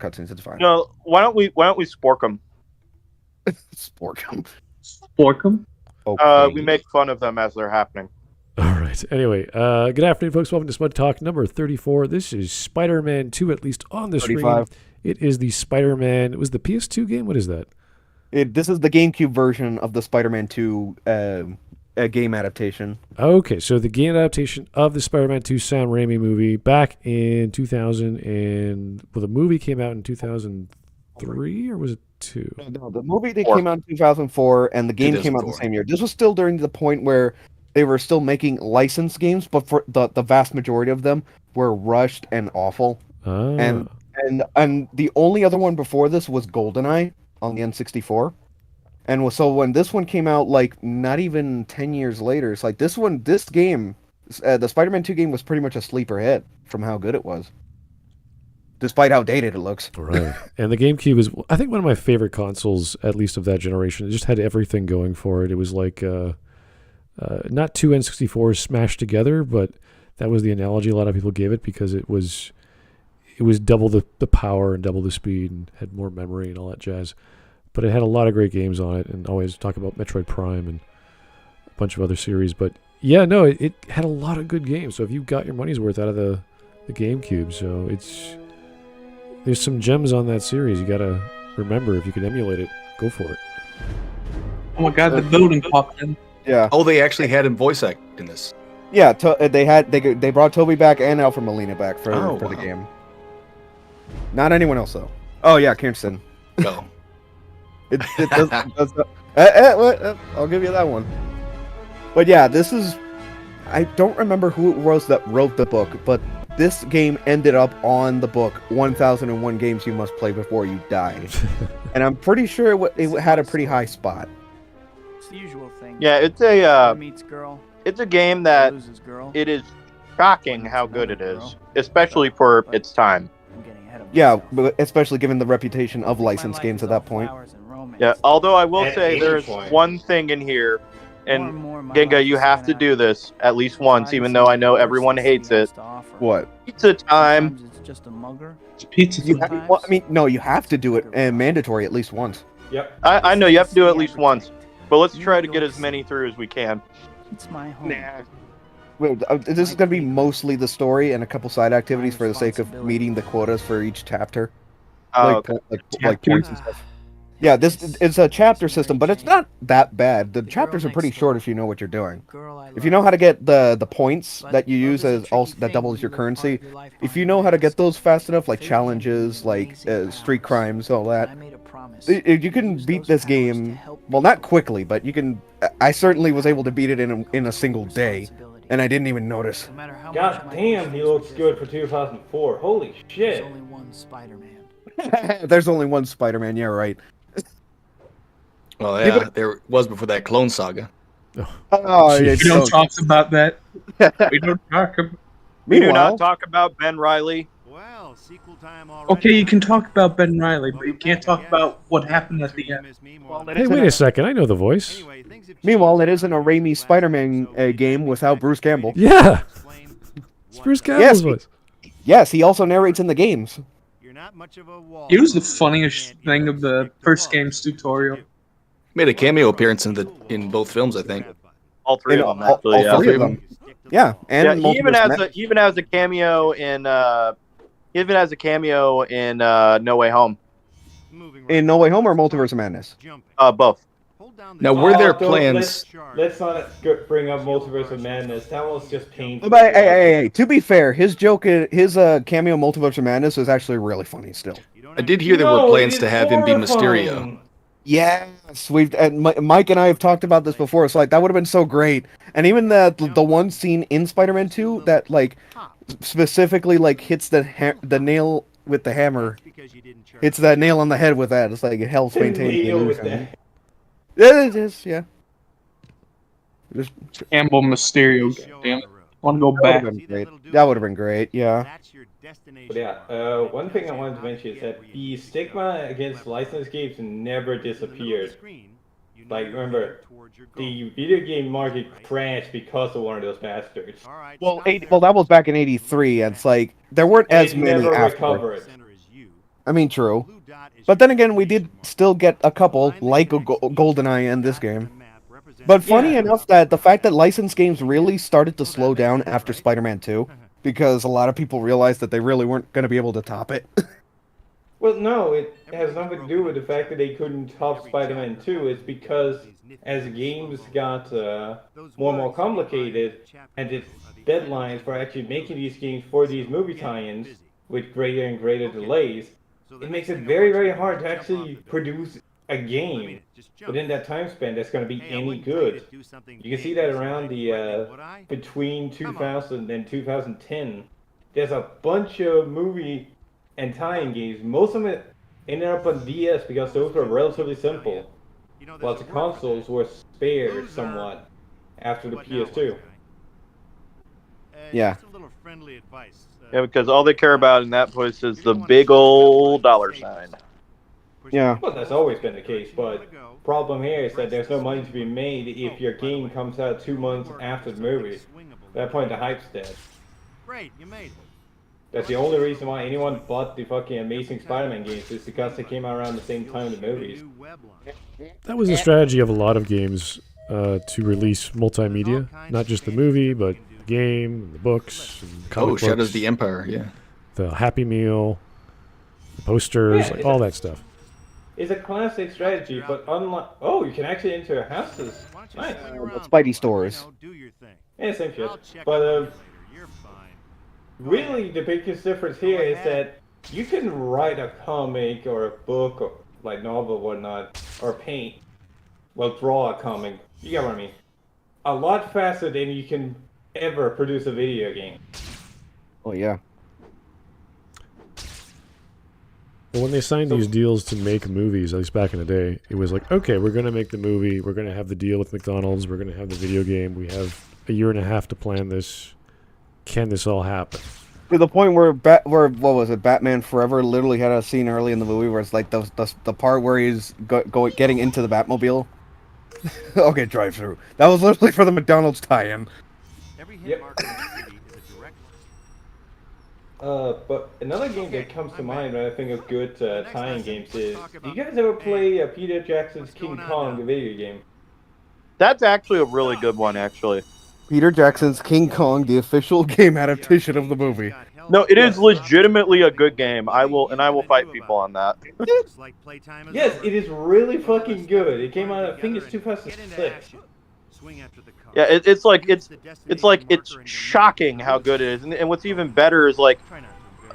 cutscenes. It's fine. No, why don't we spork them? Spork them. Spork them? Okay. We make fun of them as they're happening. All right. Anyway, good afternoon, folks. Welcome to Smudtalk number 34. This is Spider-Man 2, at least on the 35. screen. It is the Spider-Man. It was the PS2 game. What is that? This is the GameCube version of the Spider-Man 2 game adaptation. Okay, so the game adaptation of the Spider-Man 2 Sam Raimi movie back in 2000 and... Well, the movie came out in 2003, or was it 2? No, the movie came out in 2004, and the game came out the same year. This was still during the point where they were still making licensed games, but for the vast majority of them were rushed and awful. Ah. And the only other one before this was GoldenEye on the N64. And so when this one came out, like, not even 10 years later, it's like this game, the Spider-Man 2 game was pretty much a sleeper hit from how good it was. Despite how dated it looks. Right. And the GameCube is, I think, one of my favorite consoles, at least of that generation. It just had everything going for it. It was like, not two N64s smashed together, but that was the analogy a lot of people gave it because it was double the power and double the speed and had more memory and all that jazz. But it had a lot of great games on it, and always talk about Metroid Prime and a bunch of other series. But yeah, no, it had a lot of good games. So if you got your money's worth out of the GameCube, so there's some gems on that series. You gotta remember, if you can emulate it, go for it. Oh my god, the building popped in. Yeah. Oh, they actually had him voice act in this. Yeah, they brought Toby back and Alfred Molina back for the game. Not anyone else though. Oh yeah, Kirsten. No. It does, I'll give you that one. But yeah, this is... I don't remember who it was that wrote the book, but this game ended up on the book, 1001 Games You Must Play Before You Die. And I'm pretty sure it had a pretty high spot. It's the usual thing. Yeah, it's a meets girl, it's a game that loses girl. it is shocking how good it is, especially for its time. I'm getting ahead of Yeah, myself. but especially given the reputation of licensed games at that point. Yeah, although I will At say any there's point. one thing in here, and More my Ginga, life you is have to gonna do this at least once, even though I know everyone hates it. What? Pizza time. Sometimes it's just a mugger. It's pizza You time. have, well, I mean, no, you have to do it, and mandatory at least once. Yep. I know you have to do it at least once, but let's try to get as many through as we can. It's my home. Nah. Well, this is going to be mostly the story and a couple side activities for the sake of meeting the quotas for each chapter. Okay. Like points and stuff. Yeah, this is a chapter system, but it's not that bad. The chapters are pretty short if you know what you're doing. If you know how to get the points that you use as also that doubles your currency, if you know how to get those fast enough, like challenges, like street crimes, all that, you can beat this game. Well, not quickly, but you can. I certainly was able to beat it in a single day, and I didn't even notice. God damn, he looks good for 2004. Holy shit. There's only one Spider-Man. There's only one Spider-Man. Yeah, right. Well, yeah, there was before that Clone Saga. Oh, We don't talk about that. We don't talk about... We do not talk about Ben Reilly. Well, sequel time already. Okay, you can talk about Ben Reilly, but you can't talk about what happened at the end. Hey, wait a second. I know the voice. Meanwhile, it isn't a Raimi Spider-Man game without Bruce Campbell. Yeah. It's Bruce Campbell's voice. Yes, he also narrates in the games. He was the funniest thing of the first game's tutorial. Made a cameo appearance in both films, I think. All three of them, actually. All three of them. Yeah, and he even has a cameo in No Way Home. In No Way Home or Multiverse of Madness? Both. Now, were there plans? Let's not bring up Multiverse of Madness. That was just painful. But hey, to be fair, his cameo Multiverse of Madness was actually really funny still. I did hear there were plans to have him be Mysterio. Yes, Mike and I have talked about this before. So like that would have been so great. And even the one scene in Spider-Man 2 that like specifically like hits the nail with the hammer. Hits that nail on the head with that. It's like it helps maintain the illusion. It is, yeah. Just Campbell Mysterio, goddammit. Want to go back? That would have been great, yeah. But yeah, one thing I wanted to mention is that the stigma against licensed games never disappeared. Like, remember, the video game market crashed because of one of those bastards. Well, that was back in '83, and it's like there weren't as many never afterwards. recovered. I mean, true. But then again, we did still get a couple, like a GoldenEye in this game. But funny enough that the fact that licensed games really started to slow down after Spider-Man 2, because a lot of people realized that they really weren't going to be able to top it. Well, no, it has nothing to do with the fact that they couldn't top Spider-Man 2. It's because as games got more and more complicated, and the deadlines for actually making these games for these movie tie-ins with greater and greater delays, it makes it very, very hard to actually produce a game within that time span that's going to be any good. You can see that around the between 2000 and 2010. There's a bunch of movie and tie-in games. Most of it ended up on DS because those were relatively simple, while the consoles were spared somewhat after the PS2. Yeah. Yeah, because all they care about in that place is the big old dollar sign. Yeah. Well, that's always been the case, but problem here is that there's no money to be made if your game comes out 2 months after the movie. At that point, the hype's dead. Great, you made it. That's the only reason why anyone bought the fucking Amazing Spider-Man games, is because they came out around the same time as the movies. That was a strategy of a lot of games to release multimedia, not just the movie, but the game, the books, and comic books, Shadows of the Empire, yeah. the Happy Meal, the posters, Yeah, like all that stuff. It's a classic strategy, but unlike... Oh, you can actually enter houses. Nice. Spidey stores. Yeah, same shit. But, really, the biggest difference here is that you can write a comic or a book, or like novel or whatnot, or paint, well, draw a comic, you get what I mean, a lot faster than you can ever produce a video game. Oh, yeah. But when they signed these deals to make movies, at least back in the day, it was like, okay, we're going to make the movie, we're going to have the deal with McDonald's, we're going to have the video game, we have a year and a half to plan this. Can this all happen? To the point where what was it? Batman Forever literally had a scene early in the movie where it's like the part where he's getting into the Batmobile. Okay, drive through. That was literally for the McDonald's tie-in. Yep. But another game that comes to mind when I think of good tie-in games is, do you guys ever play Peter Jackson's King Kong, the video game? That's actually a really good one, actually. Peter Jackson's King Kong, the official game adaptation of the movie. No, it is legitimately a good game. I will fight people on that. Yes, it is really fucking good. It came out, I think it's 2006. Yeah, it's shocking how good it is, and what's even better is like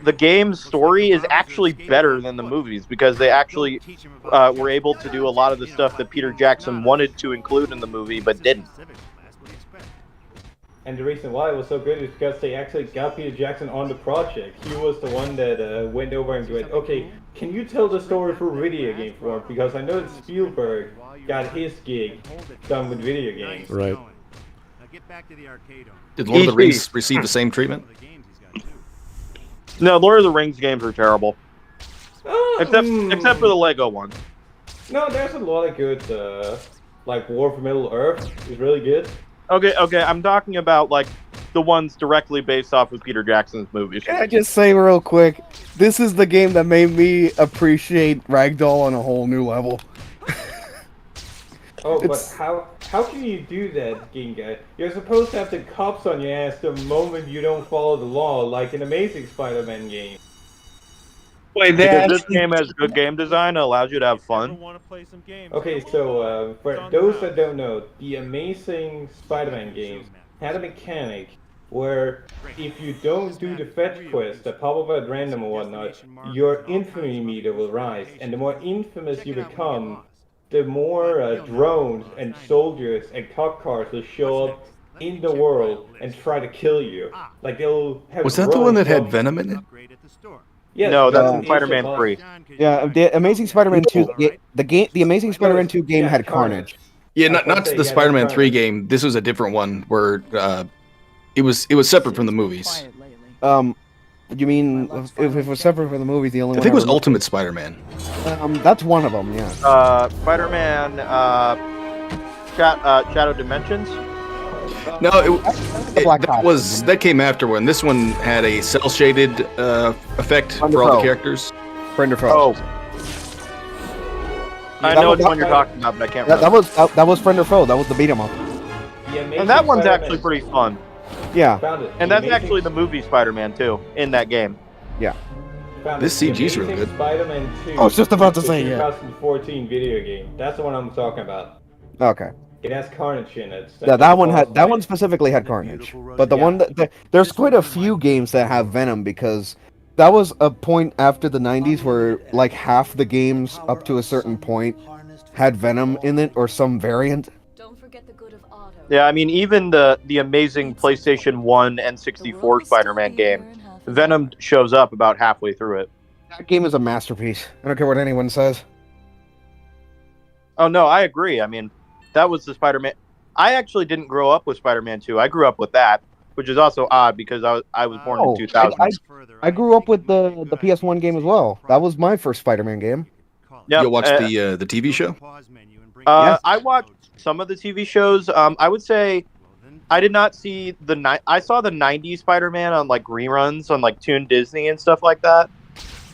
the game's story is actually better than the movies because they actually were able to do a lot of the stuff that Peter Jackson wanted to include in the movie but didn't. And the reason why it was so good is because they actually got Peter Jackson on the project. He was the one that went over and went, okay, can you tell the story for video game form? Because I know that Spielberg got his gig done with video games. Right. Did Lord of the Rings receive the same treatment? No, Lord of the Rings games are terrible. Except for the Lego one. No, there's a lot of good, like War for Middle Earth is really good. Okay, I'm talking about like the ones directly based off of Peter Jackson's movies. Can I just say real quick, this is the game that made me appreciate Ragdoll on a whole new level. Oh, but how can you do that, Ginga? You're supposed to have the cops on your ass the moment you don't follow the law, like an Amazing Spider-Man game. Wait, because this game has good game design, it allows you to have fun. Okay, so for those that don't know, the Amazing Spider-Man games had a mechanic where if you don't do the fetch quest that pop up at random or whatnot, your infamy meter will rise, and the more infamous you become, the more drones and soldiers and cop cars will show up in the world and try to kill you. Like they'll have. Was that the one that had Venom in it? Yes, no, that's in Spider-Man 3. Yeah, the Amazing Spider-Man 2. The Amazing Spider-Man 2 game had Carnage. Yeah, not the Spider-Man 3 game. This was a different one where it was separate from the movies. You mean if it was separate from the movies? The only I think it was Ultimate Spider-Man. That's one of them. Yeah. Spider-Man Shadow Dimensions. No, that came after one. This one had a cel shaded effect for all the characters. Friend or foe? Oh. I know which one you're talking about, but I can't remember. That was Friend or Foe. That was the beat 'em up. And that one's actually pretty fun. Yeah. And that's actually the movie Spider-Man too, in that game. Yeah. This CG's really good. Spider-Man 2. I was just about to say, yeah. 2014 video game. That's the one I'm talking about. Okay. It has Carnage in it. Yeah, that one specifically had Carnage. But the one that there's quite a few games that have Venom because that was a point after the 90s where like half the games up to a certain point had Venom in it or some variant. Yeah, I mean even the amazing PlayStation 1 and 64 Spider-Man game, Venom shows up about halfway through it. That game is a masterpiece. I don't care what anyone says. Oh no, I agree. I mean, that was the Spider-Man. I actually didn't grow up with Spider-Man 2. I grew up with that, which is also odd because I was born in 2000. I grew up with the PS1 game as well. That was my first Spider-Man game. Yep. You watched the TV show? Yes. I watched some of the TV shows. I would say I did not see I saw the 90s Spider-Man on like reruns on like Toon Disney and stuff like that.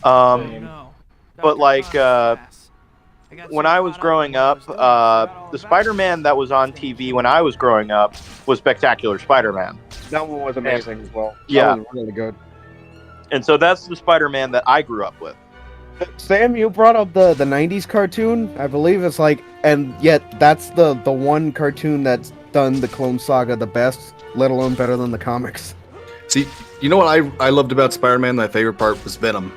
But like when I was growing up, the Spider-Man that was on TV when I was growing up was Spectacular Spider-Man. That one was amazing as well. Yeah. That was really good. And so that's the Spider-Man that I grew up with. Sam, you brought up the 90s cartoon. I believe it's like, and yet that's the one cartoon that's done the Clone Saga the best, let alone better than the comics. See, you know what I loved about Spider-Man? My favorite part was Venom.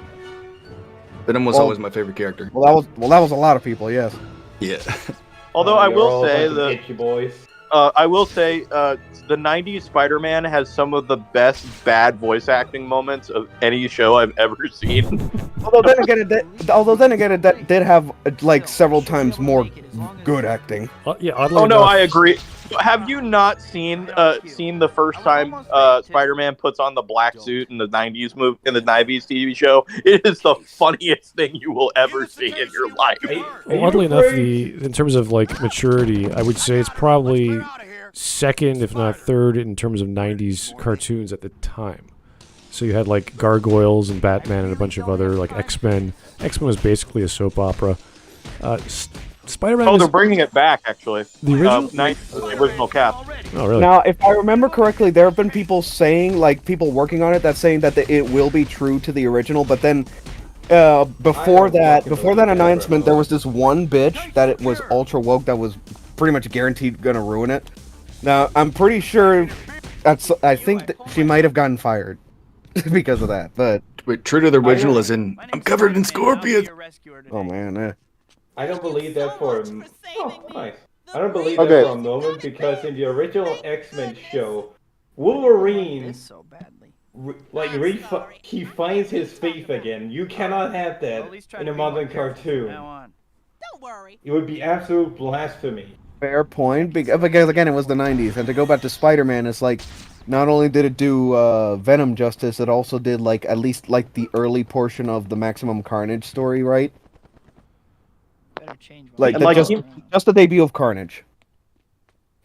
Venom was always my favorite character. Well, that was a lot of people, yes. Yeah. Although I will say the 90s Spider-Man has some of the best bad voice acting moments of any show I've ever seen. Although then again, it did have like several times more good acting. Yeah, oddly Oh no, enough, I agree. Have you not seen the first time Spider-Man puts on the black suit in the 90s TV show? It is the funniest thing you will ever see in your life. Oddly enough, in terms of like maturity, I would say it's probably second, if not third, in terms of 90s cartoons at the time. So you had like Gargoyles and Batman and a bunch of other like X-Men. X-Men was basically a soap opera. Spider-Man. Oh, they're bringing it back actually. The original, the original cast. Oh, really? Now, if I remember correctly, there have been people saying, like people working on it, that's saying that it will be true to the original. But then, before that announcement, there was this one bitch that it was ultra woke that was pretty much guaranteed gonna ruin it. Now, I'm pretty sure I think that she might have gotten fired because of that. But wait, true to the original is in I'm covered in scorpions. Oh man. I don't believe that for nice. I don't believe that for a moment because in the original X-Men show, Wolverine he finds his faith again. You cannot have that in a modern cartoon. Don't worry. It would be absolute blasphemy. Fair point, because again, it was the 90s, and to go back to Spider-Man, it's like, not only did it do Venom justice, it also did, like, at least, like, the early portion of the Maximum Carnage story, right? Like, just the debut of Carnage.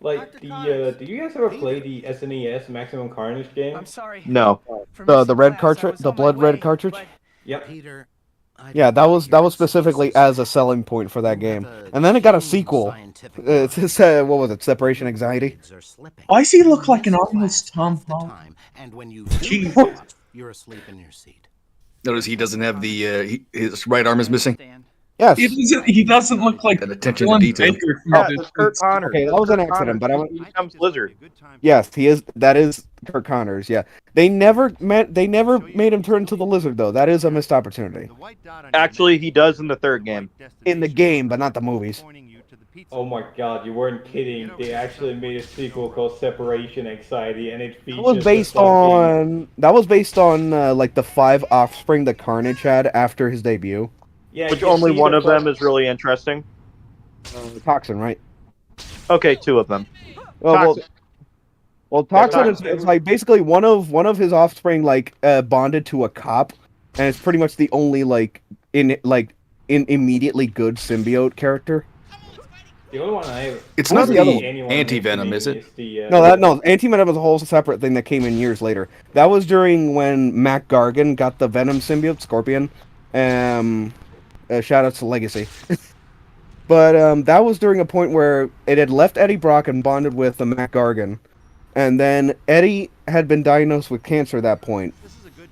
Like, did you guys ever play the SNES Maximum Carnage game? I'm sorry. No. The red cartridge, the blood red cartridge? Yep. Yeah, that was specifically as a selling point for that game. And then it got a sequel. What was it? Separation Anxiety? Why does he look like an armless Tom Holland? Jesus. You're asleep in your seat. Notice he doesn't have his right arm is missing. Yes. He doesn't look like that attention to detail. It's Kurt Connors. Okay, that was an accident, but he becomes Lizard. Yes, he is. That is Kurt Connors. Yeah, they never made him turn into the Lizard though. That is a missed opportunity. Actually, he does in the third game. In the game, but not the movies. Oh my god, you weren't kidding. They actually made a sequel called Separation Anxiety, and it features That was based on like the 5 offspring that Carnage had after his debut. Yeah, which only one of them is really interesting. Toxin, right? Okay, 2 of them. Well, Toxin is like basically one of his offspring like bonded to a cop, and it's pretty much the only like immediately good symbiote character. The only one It's not the anti-venom, is it? No, anti-venom is a whole separate thing that came in years later. That was during when Mac Gargan got the Venom symbiote, Scorpion. Shout out to Legacy. But that was during a point where it had left Eddie Brock and bonded with the Mac Gargan. And then Eddie had been diagnosed with cancer at that point.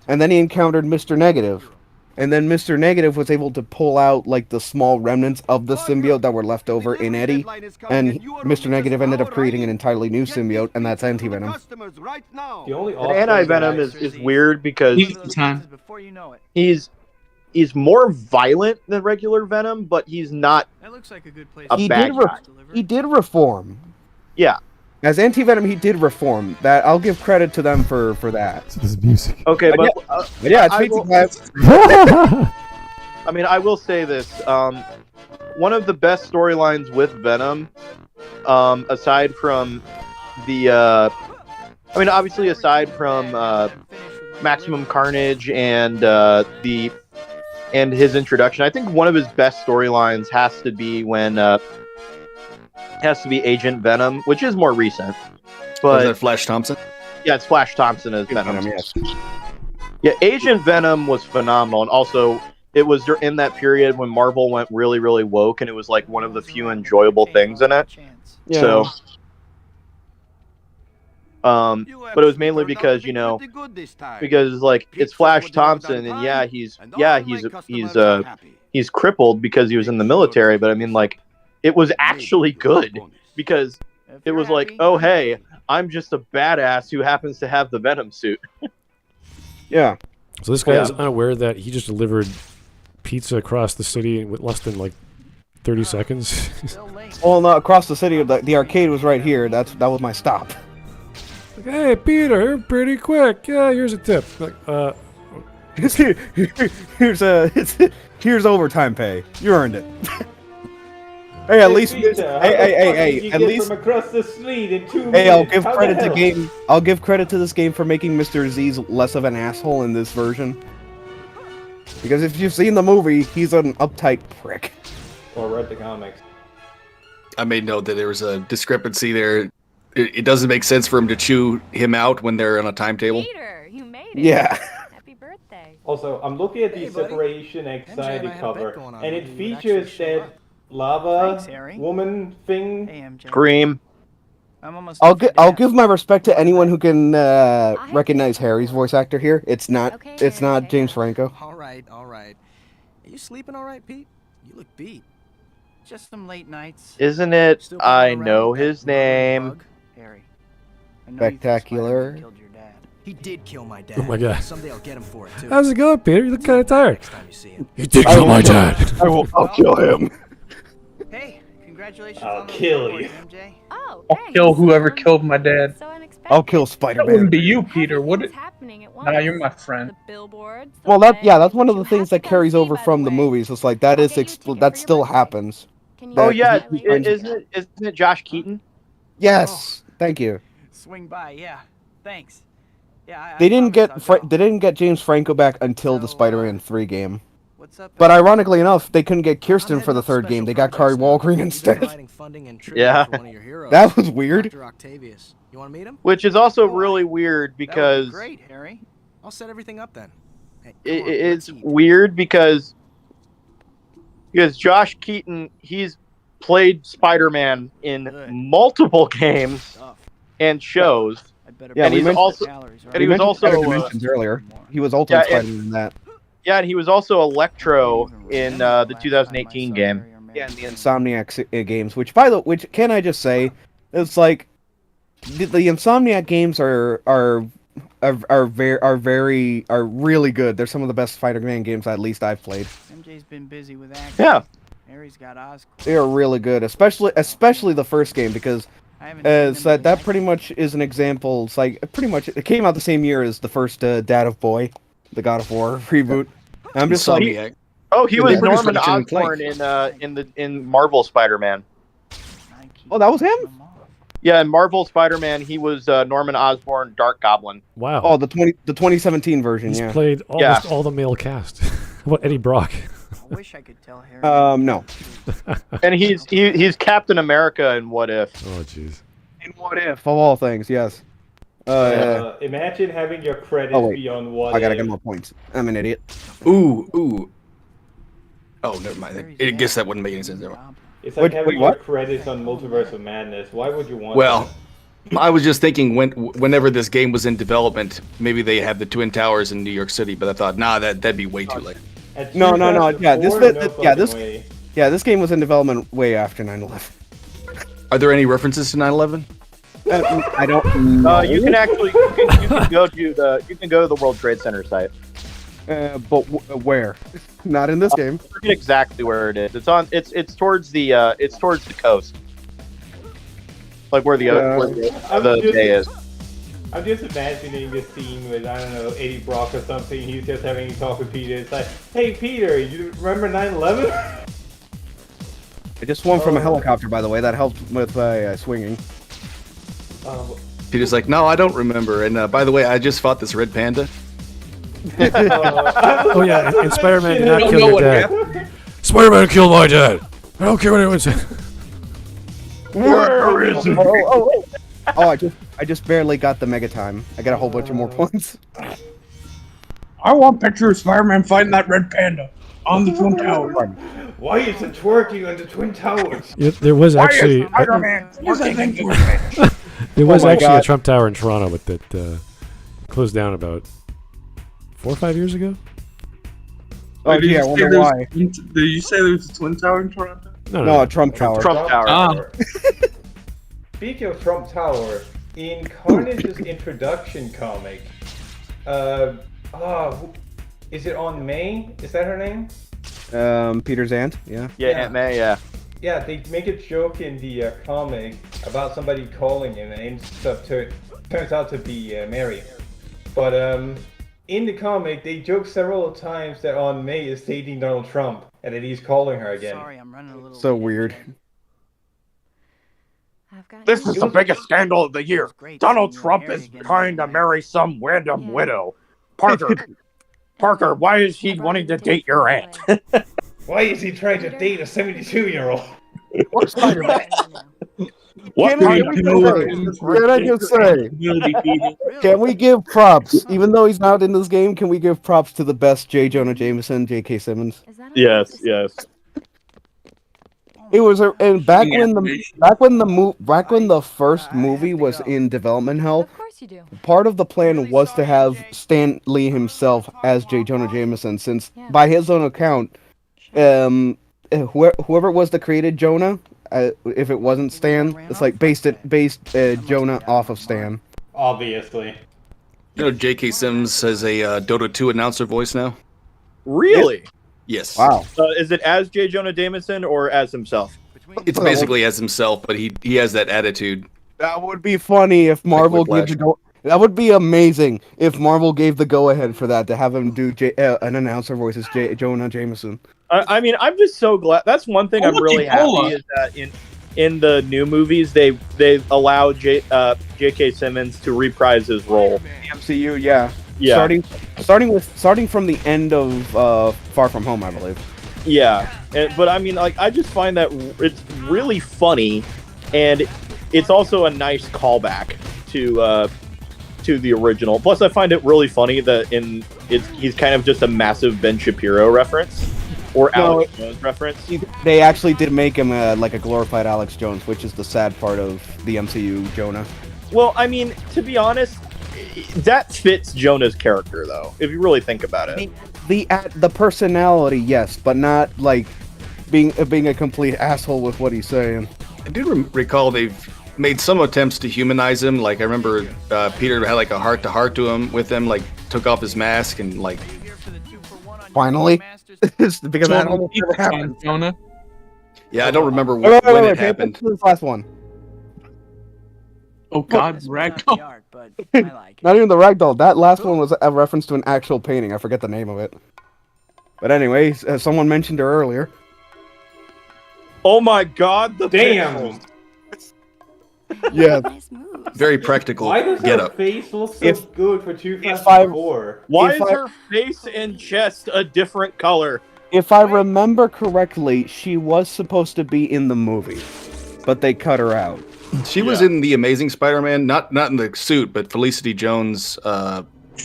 And then he encountered Mr. Negative. And then Mr. Negative was able to pull out like the small remnants of the symbiote that were left over in Eddie. And Mr. Negative ended up creating an entirely new symbiote, and that's Anti-Venom. The only And Anti-Venom is weird because He's he's more violent than regular Venom, but he's not That looks like a good place. a bad guy. He did reform. Yeah. As Anti-Venom, he did reform. That I'll give credit to them for that. So this is music. Okay, but But yeah, it's I Pizza will- Class. I mean, I will say this. One of the best storylines with Venom, aside from the, I mean, obviously aside from Maximum Carnage and and his introduction, I think one of his best storylines has to be Agent Venom, which is more recent. Was But that Flash Thompson? yeah, it's Flash Thompson as Venom. Venom, yes. Yeah, Agent Venom was phenomenal, and also it was in that period when Marvel went really, really woke, and it was like one of the few enjoyable things in it. Yeah. So, but it was mainly because because like it's Flash Thompson, and he's crippled because he was in the military, but I mean like it was actually good because it was like, oh hey, I'm just a badass who happens to have the Venom suit. Yeah. So this guy is unaware that he just delivered pizza across the city in less than like 30 seconds. Well, no, across the city, the arcade was right here. That was my stop. Like, hey, Peter, you're pretty quick. Yeah, here's a tip. Like, here's overtime pay. You earned it. Hey, at least, hey, at least. From across the street in 2 minutes. Hey, I'll give How the credit to hell? game. I'll give credit to this game for making Mr. Z's less of an asshole in this version. Because if you've seen the movie, he's an uptight prick. Or read the comics. I made note that there was a discrepancy there. It doesn't make sense for him to chew him out when they're on a timetable. Peter, you made it. Yeah. Happy birthday. Also, I'm looking at the Hey, buddy. Separation MJ and Anxiety I had a cover, bet going on and it whether you would features actually show that up. lava Thanks, Harry. woman thing. Hey, MJ. Scream. I'm almost I'll done for I'll dinner. give my respect to anyone who can recognize Harry's voice actor here. It's not Okay, it's Harry, not okay. James Franco. All right. Are you sleeping all right, Pete? You look beat. Just some late nights. Isn't it? Still I playing around know with that his murder name. bug? Harry. I know you think Spectacular. Spider-Man killed your dad. He did kill my dad. Oh my God. Someday I'll get him for it too. how's it going, Peter? You look kind of tired. Next time you see him. You did kill my dad. I'll kill him. Hey, congratulations I'll on those kill awards, you. MJ. Oh, I'll thanks. kill whoever killed my dad. So unexpected. I'll kill That Spider-Man. wouldn't be you, Peter, would it? Everything's happening at Nah, once. you're my friend. The billboards, the Well, that's wedding, one of the you things have that to carries come see, over by from the way. movies. It's like that I'll is get you a ticket that for your still birthday. happens. Can you Oh That- do yeah, that later? isn't it Josh Keaton? Yes, thank you. Swing by, yeah. Thanks. Yeah, They didn't promise I'll go. they didn't get James Franco back until the So, Spider-Man 3 game. What's up? But ironically enough, they couldn't get Kirsten I'm for the heading up third game. special They got Kari projects now. Walgreen Even instead. providing funding and tribute Yeah. for one of your heroes, That was weird. Dr. Octavius. You want to meet him? Which is also Oh, really weird That would be because great, Harry. I'll set everything up then. Hey, come it, on, it's let's eat. weird because Josh Keaton, he's played Spider-Man in Good. multiple games Stuff. and shows. I better Yeah, and we he's mentioned- also calories, right? and he We was mentioned also Better uh, Dimensions earlier. He was Ultimate Yeah, and- Spider-Man in that. yeah, and he was also Electro in the 2018 game. Yeah, in the Insomniac games. Which can I just say, it's like the Insomniac games are really good. They're some of the best Spider-Man games at least I've played. MJ's been busy with acting. Yeah. Harry's got Oscorp. They are really good, especially the first game because I haven't seen so him that in pretty much is an example. It's like pretty much it came out the same year as the first Dad of Boy, the God of War reboot. And I'm just like, Insomniac. Oh, he Yeah, was they produced Norman Ratchet and Osborn in Marvel Spider-Man. oh, that was him. Yeah, in Marvel Spider-Man, he was Norman Osborn, Dark Goblin. Wow. Oh, the 2017 version, He's yeah. played almost all the male cast. How about Eddie Brock? I wish I could tell Harry. No. And he's Captain America in What If. Oh, jeez. In What If, of all things, yes. Imagine having your credits Oh, wait. be on what I gotta if. get more points. I'm an idiot. Ooh. Oh, never mind. I guess that wouldn't make any sense. Never mind. It's like Wait, having your what? credits on Multiverse of Madness. Why would you want Well, I was just thinking whenever this game was in development, maybe they had the Twin Towers in New York City, but I thought, nah, that'd be way too late. that? At No. Yeah, 2004, this way. this game was in development way after 9/11. Are there any references to 9/11? I don't know. You can actually you can go to the World Trade Center site. But where? Not in this game. I forget exactly where it is. It's towards the coast, like where the bay is. I'm just imagining this scene with, I don't know, Eddie Brock or something. He's just having a talk with Peter. It's like, hey Peter, you remember 9/11? I just swung from a helicopter, by the way. That helped with swinging. Peter's like, no, I don't remember. And by the way, I just fought this red panda. Oh yeah, and Spider-Man did not kill your dad. Spider-Man killed my dad. I don't care what anyone says. Where is he? I just barely got the mega time. I got a whole bunch of more points. I want pictures of Spider-Man fighting that red panda on the Twin Towers. Why is it twerking on the Twin Towers? Yeah, there was actually there was my actually a God. Trump Tower in Toronto, but that closed down about 4 or 5 years ago. Oh, Wait, did yeah, I you say wonder there was- why. Did you say there was a Twin Tower in Toronto? No, Trump Tower. Trump Tower. Speaking of Trump Tower, in Carnage's introduction comic, is it on May? Is that her name? Peter's aunt. Yeah. Yeah, Aunt May. Yeah. Yeah, they make a joke in the comic about somebody calling him, and turns out to be Mary. But in the comic, they joke several times that Aunt May is dating Donald Trump, and that he's calling her again. Sorry, I'm running a little So late. weird. This is the biggest scandal of the year. Great Donald seeing you Trump and Harry is again. trying to marry some random Yeah. widow. Parker, why is he wanting to date your aunt? Why is he trying to date a 72-year-old? What Can Can I just say? Can we give props? Even though he's not in this game, can we give props to the best J. Jonah Jameson, J.K. Simmons? Yes. It was and back when the first movie was in development hell, Of course you do. part of the plan was to have Stan Lee himself as J. Jonah Jameson, since by his own account, whoever it was that created Jonah, if it wasn't Stan, it's like based Jonah off of Stan. Obviously. You know, J.K. Sims has a Dota 2 announcer voice now. Really? Yes. Wow. Is it as J. Jonah Jameson or as himself? It's basically as himself, but he has that attitude. That would be funny if Marvel Whiplash. gave the go. That would be amazing if Marvel gave the go-ahead for that, to have him do an announcer voice as Jonah Jameson. I mean, I'm just so glad. That's one thing I'm really happy is that in the new movies they allow J.K. Simmons to reprise his role. The MCU, yeah. Yeah. Starting from the end of Far From Home, I believe. Yeah, but I mean, like, I just find that it's really funny, and it's also a nice callback to the original. Plus, I find it really funny that he's kind of just a massive Ben Shapiro reference or Alex Jones reference. They actually did make him like a glorified Alex Jones, which is the sad part of the MCU Jonah. Well, I mean, to be honest, that fits Jonah's character, though, if you really think about it. The personality, yes, but not like being a complete asshole with what he's saying. I do recall they've made some attempts to humanize him. Like, I remember Peter had like a heart-to-heart to him with him, like took off his mask and like... Finally? Because that almost never happened. Jonah. Yeah, I don't remember when Wait, it pay happened. attention to this last one. Oh God, This was Ragdoll. not the art, but I like it. Not even the ragdoll. That last one was a reference to an actual painting. I forget the name of it. But anyway, as someone mentioned her earlier. Oh my God, the Damn! pixels. Yeah. Nice moves. Very practical Why does get her up. face look so If- good for if 2004? Why If is I- her face and chest a different color? If I remember correctly, she was supposed to be in the movie, but they cut her out. She was in The Amazing Spider-Man, not in the suit, but Felicity Jones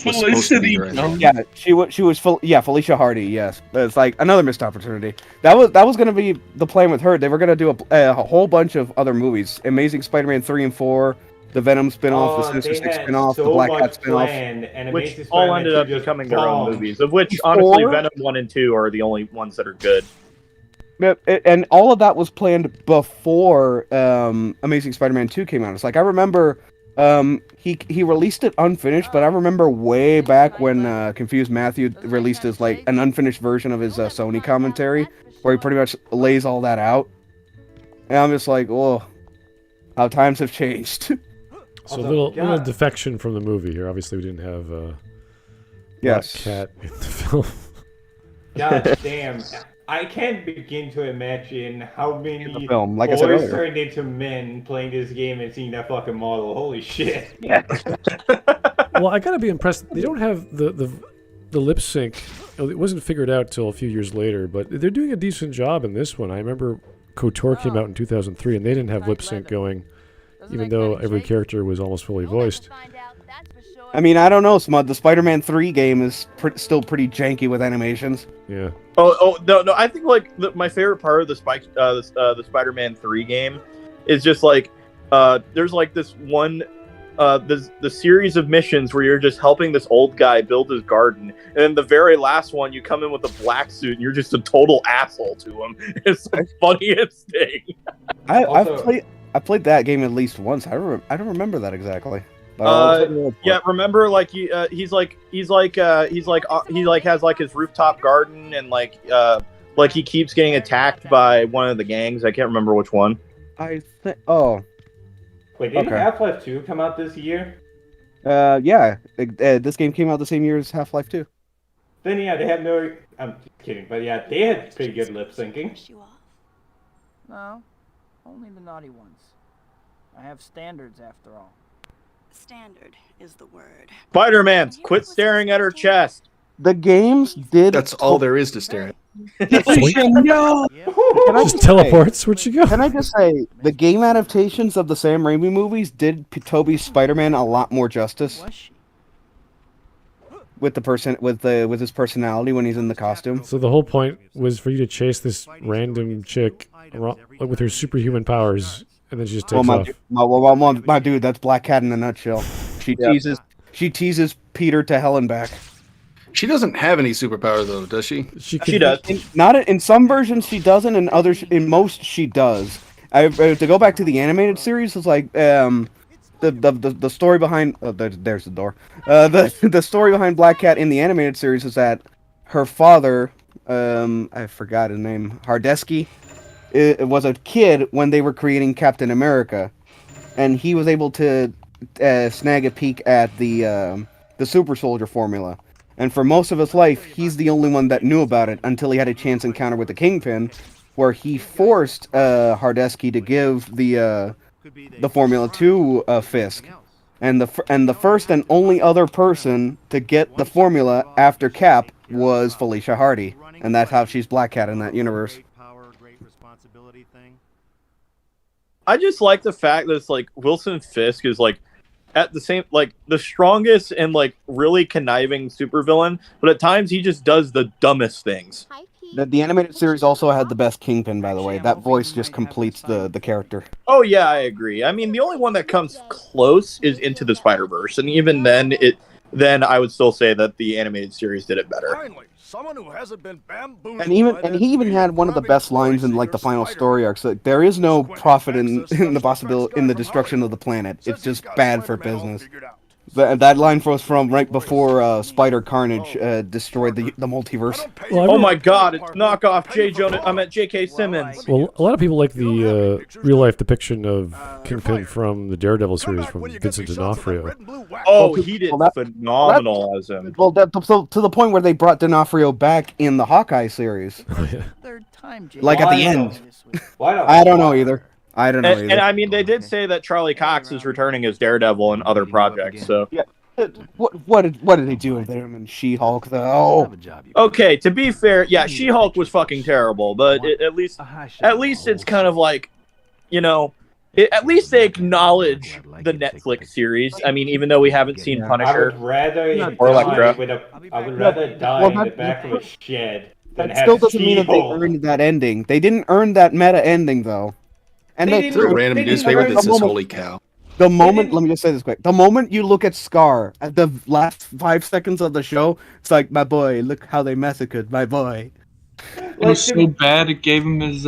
was supposed to be her. I think. Yeah, Felicia Hardy. Yes, it's like another missed opportunity. That was gonna be the plan with her. They were gonna do a whole bunch of other movies: Amazing Spider-Man 3 and 4, the Venom spin-off, the Sinister Six spin-off, the Black Cat spin-off, which all ended up becoming their own movies. Of which, honestly, Venom 1 and 2 are the only ones that are good. And all of that was planned before Amazing Spider-Man 2 came out. It's like I remember. He released it unfinished, but I remember way back when Confused Matthew released his like an unfinished version of his Sony commentary, where he pretty much lays all that out. And I'm just like, oh, how times have changed. So a little defection from the movie here. Obviously, we didn't have Black Cat in the film. God damn. I can't begin to imagine how many film, like boys I said earlier, turned into men playing this game and seeing that fucking model. Holy shit. Yeah. Well, I gotta be impressed. They don't have the lip sync. It wasn't figured out till a few years later, but they're doing a decent job in this one. I remember KOTOR came out in 2003, and they didn't have lip sync going, even though every character was almost fully voiced. I mean, I don't know, Smud. The Spider-Man 3 game is still pretty janky with animations. Yeah. Oh no! I think like my favorite part of the Spider-Man 3 game is just like there's like this one the series of missions where you're just helping this old guy build his garden, and then the very last one you come in with a black suit and you're just a total asshole to him. It's the funniest thing. I played that game at least once. I don't remember that exactly. Yeah, remember like he has like his rooftop garden, and like he keeps getting attacked by one of the gangs. I can't remember which one. Wait, didn't Half-Life 2 come out this year? Yeah. This game came out the same year as Half-Life 2. Then yeah, they had no. I'm kidding, but yeah, they had pretty good lip syncing. No, only the naughty ones. I have standards after all. Standard is the word. Spider-Man, quit staring at her chest. The games did. That's all there is to stare at. No. Just teleports. Where'd you go? Can I just say the game adaptations of the Sam Raimi movies did Tobey's Spider-Man a lot more justice with with his personality when he's in the costume. So the whole point was for you to chase this random chick with her superhuman powers. And then she just takes off. My dude, that's Black Cat in a nutshell. She teases Peter to hell and back. She doesn't have any superpower though, does she? She does. In some versions she doesn't, in others, in most she does. To go back to the animated series, it's like the story behind. Oh, there's the door. The story behind Black Cat in the animated series is that her father, I forgot his name, Hardesky. It was a kid when they were creating Captain America, and he was able to snag a peek at the super soldier formula. And for most of his life, he's the only one that knew about it until he had a chance encounter with the Kingpin, where he forced Hardesky to give the formula to Fisk. And the first and only other person to get the formula after Cap was Felicia Hardy, and that's how she's Black Cat in that universe. I just like the fact that it's like Wilson Fisk is like at the same like the strongest and like really conniving supervillain, but at times he just does the dumbest things. The animated series also had the best Kingpin, by the way. That voice just completes the character. Oh yeah, I agree. I mean, the only one that comes close is Into the Spider-Verse, and even then I would still say that the animated series did it better. Finally, someone who hasn't been bamboozled. And he even had one of the best lines in like the final story arcs. Like, there is no profit in the destruction of the planet. It's just bad for business. That line was from right before Spider Carnage destroyed the multiverse. Well, oh my God! It's knockoff J.K. Simmons. Well, a lot of people like the real life depiction of Kingpin from the Daredevil series from Vincent D'Onofrio. Oh, he did phenomenal as him. Well, to the point where they brought D'Onofrio back in the Hawkeye series. Oh, yeah. Third time, like at the end. Why not? I don't know either. And I mean, they did say that Charlie Cox is returning as Daredevil in other projects. So yeah, what did they do with him and She-Hulk though? Okay, to be fair, yeah, She-Hulk was fucking terrible, but at least it's kind of like, you know, At least they acknowledge the Netflix series. I mean, even though we haven't seen I Punisher would rather or Elektra. I would rather die in the back of a shed than That still have doesn't mean that they She-Hulk. earned that ending. They didn't earn that meta ending though. And They the, didn't- Is there a random they didn't newspaper earn that says moment- "Holy cow"? The moment, let me just say this quick. The moment you look at Scar at the last 5 seconds of the show, it's like, my boy, look how they massacred my boy. It was so bad it gave him his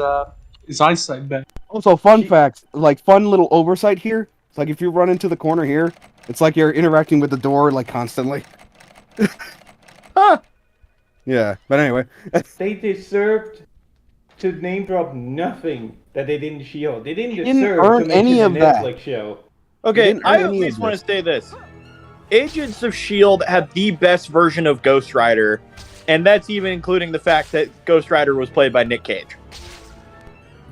eyesight back. Also, fun facts, like fun little oversight here. It's like if you run into the corner here, it's like you're interacting with the door like constantly. Huh. Yeah, but anyway. They deserved to name drop nothing that they didn't She-Hulk. They didn't didn't deserve earn to mention any the of that. Netflix show. Okay, didn't I earn at any least of want to this. say this. Agents of S.H.I.E.L.D. had the best version of Ghost Rider, and that's even including the fact that Ghost Rider was played by Nick Cage.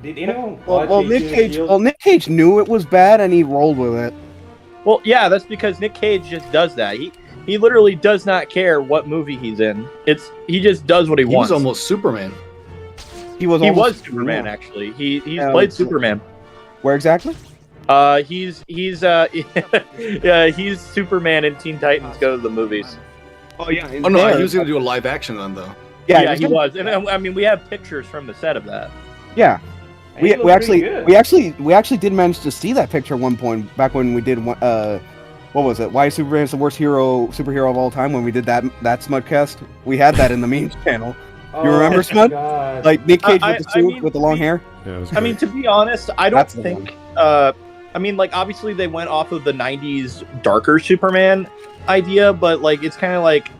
Did anyone watch Well, Agents of S.H.I.E.L.D.? Nick Cage knew it was bad and he rolled with it. Well, yeah, that's because Nick Cage just does that. He literally does not care what movie he's in. He just does what he He wants. was almost Superman. He was almost Superman, actually. He's Yeah, played it's- Superman. Where exactly? He's yeah, he's Superman in Teen Titans Go to the movies. Oh yeah. Oh no, he was going to do a live action one though. Yeah, he was. And I mean, we have pictures from the set of that. Yeah. And he looked pretty good. We actually did manage to see that picture at one point back when we did what was it? Why Superman is the worst superhero of all time when we did that Smudcast? We had that in the memes channel. You remember Smud? God. Like Nick Cage with the I suit mean, with the long hair? Yeah, it was I mean, great. to be honest, I don't That's the think. I mean, like, obviously they went off of the '90s darker Superman idea, but like, it's kind of like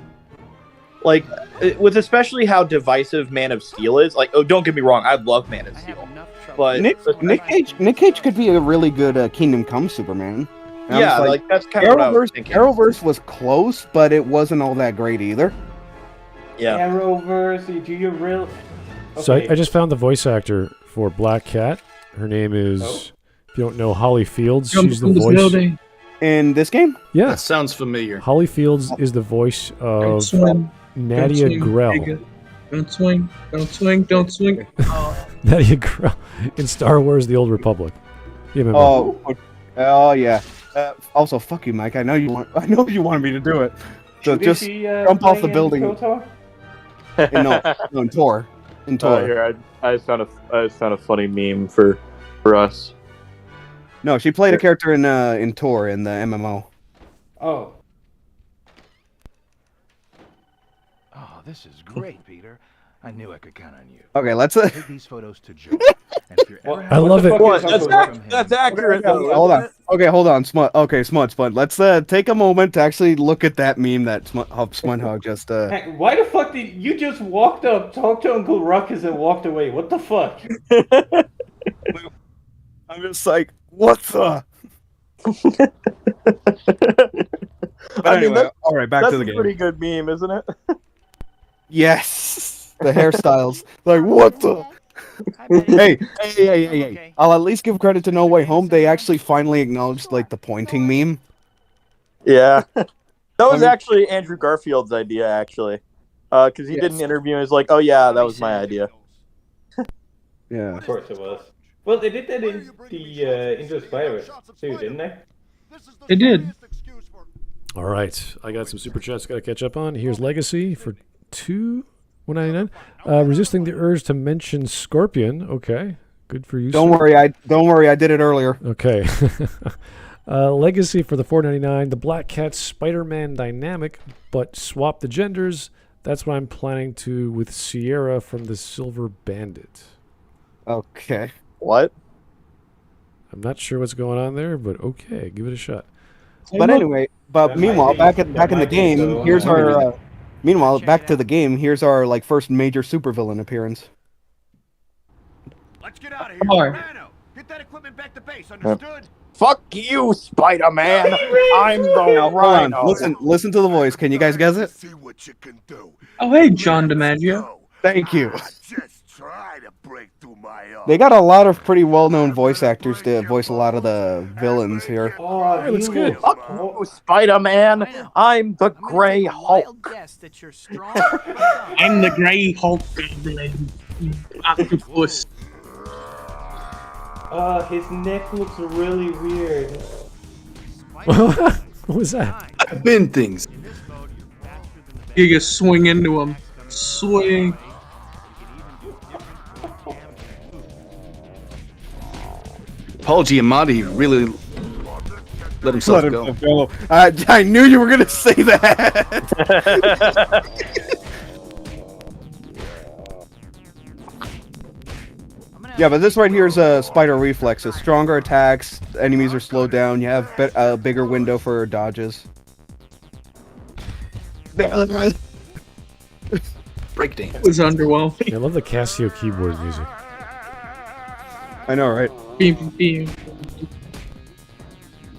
with especially how divisive Man of Steel is. Like, oh, don't get me wrong, I love Man of Steel, but Nick Cage could be a really good Kingdom Come Superman. And I'm yeah, just like that's kind of what I was thinking. Arrowverse was close, but it wasn't all that great either. Yeah. Arrowverse, do you real? So Okay. I just found the voice actor for Black Cat. Her name is, if you don't know, Holly Fields. She's the voice. In this game? Yeah. That sounds familiar. Holly Fields is the voice Don't of swing. Nadia Don't swing, Grell. nigga. Don't swing. Don't swing. Don't swing. Nadia Grell in Star Wars: The Old Republic. You remember? Oh yeah. Also, fuck you, Mike. I know you wanted me to do it. So Is just she, jump off the playing building. KOTOR? No, in Tor. In Tor. Here, I just found a funny meme for us. No, she played a character in Tor in the MMO. Oh. Oh, this is great, Peter. I knew I could count on you. Okay, let's. Take these photos to Joe. And if you're ever I love it. What? That's accurate. though, Hold on. isn't it? Okay, hold on. Smud. Let's take a moment to actually look at that meme that Smudhog just. Hey, why the fuck did you just walked up, talked to Uncle Ruckus, and walked away? What the fuck? I'm just like, what the? But I mean, anyway, all right, back that's to the a game. pretty good meme, isn't it? Yes, the hairstyles. Like, what the? Hey! I'll at least give credit to No Way Home. They actually finally acknowledged like the pointing meme. Yeah, that was actually Andrew Garfield's idea, actually, because he did an interview and was like, "Oh yeah, that was my idea." Yeah. Of course it was. Well, they did that in the Into the Spider-Verse too, didn't they? They did. All right, I got some super chats got to catch up on. Here's Legacy for $2.99. Resisting the urge to mention Scorpion. Okay, good for you. Don't worry, I did it earlier. Okay. Legacy for the $4.99. The Black Cat Spider-Man dynamic, but swap the genders. That's what I'm planning to with Sierra from the Silver Bandit. Okay. What? I'm not sure what's going on there, but okay, give it a shot. But anyway, meanwhile, back in the game, here's our. Meanwhile, back to the game. Here's our like first major supervillain appearance. Let's get out of Come here. on. Rano, get that equipment back to base, understood? Fuck you, Spider-Man. I'm the Hold on, Rhino. listen to the voice. Can you guys guess it? See what you can do. Oh, hey, John DiMaggio. Thank you. Just try to break through my armor. They got a lot of pretty well-known voice actors to voice a lot of the villains here. Oh, Hey, that's good. Fuck you, Spider-Man. I'm the Gray Hulk. Guess that you're strong. I'm the Grey Hulk. Octopus. His neck looks really weird. What was that? I've been things. Giga swing into him. Swing. Paul Giamatti really let himself go. I knew you were gonna say that. Yeah, but this right here is a spider reflexes. Stronger attacks, enemies are slowed down. You have a bigger window for dodges. Breakdance. It was underwhelming. I love the Casio keyboard music. I know, right? Beam, beam.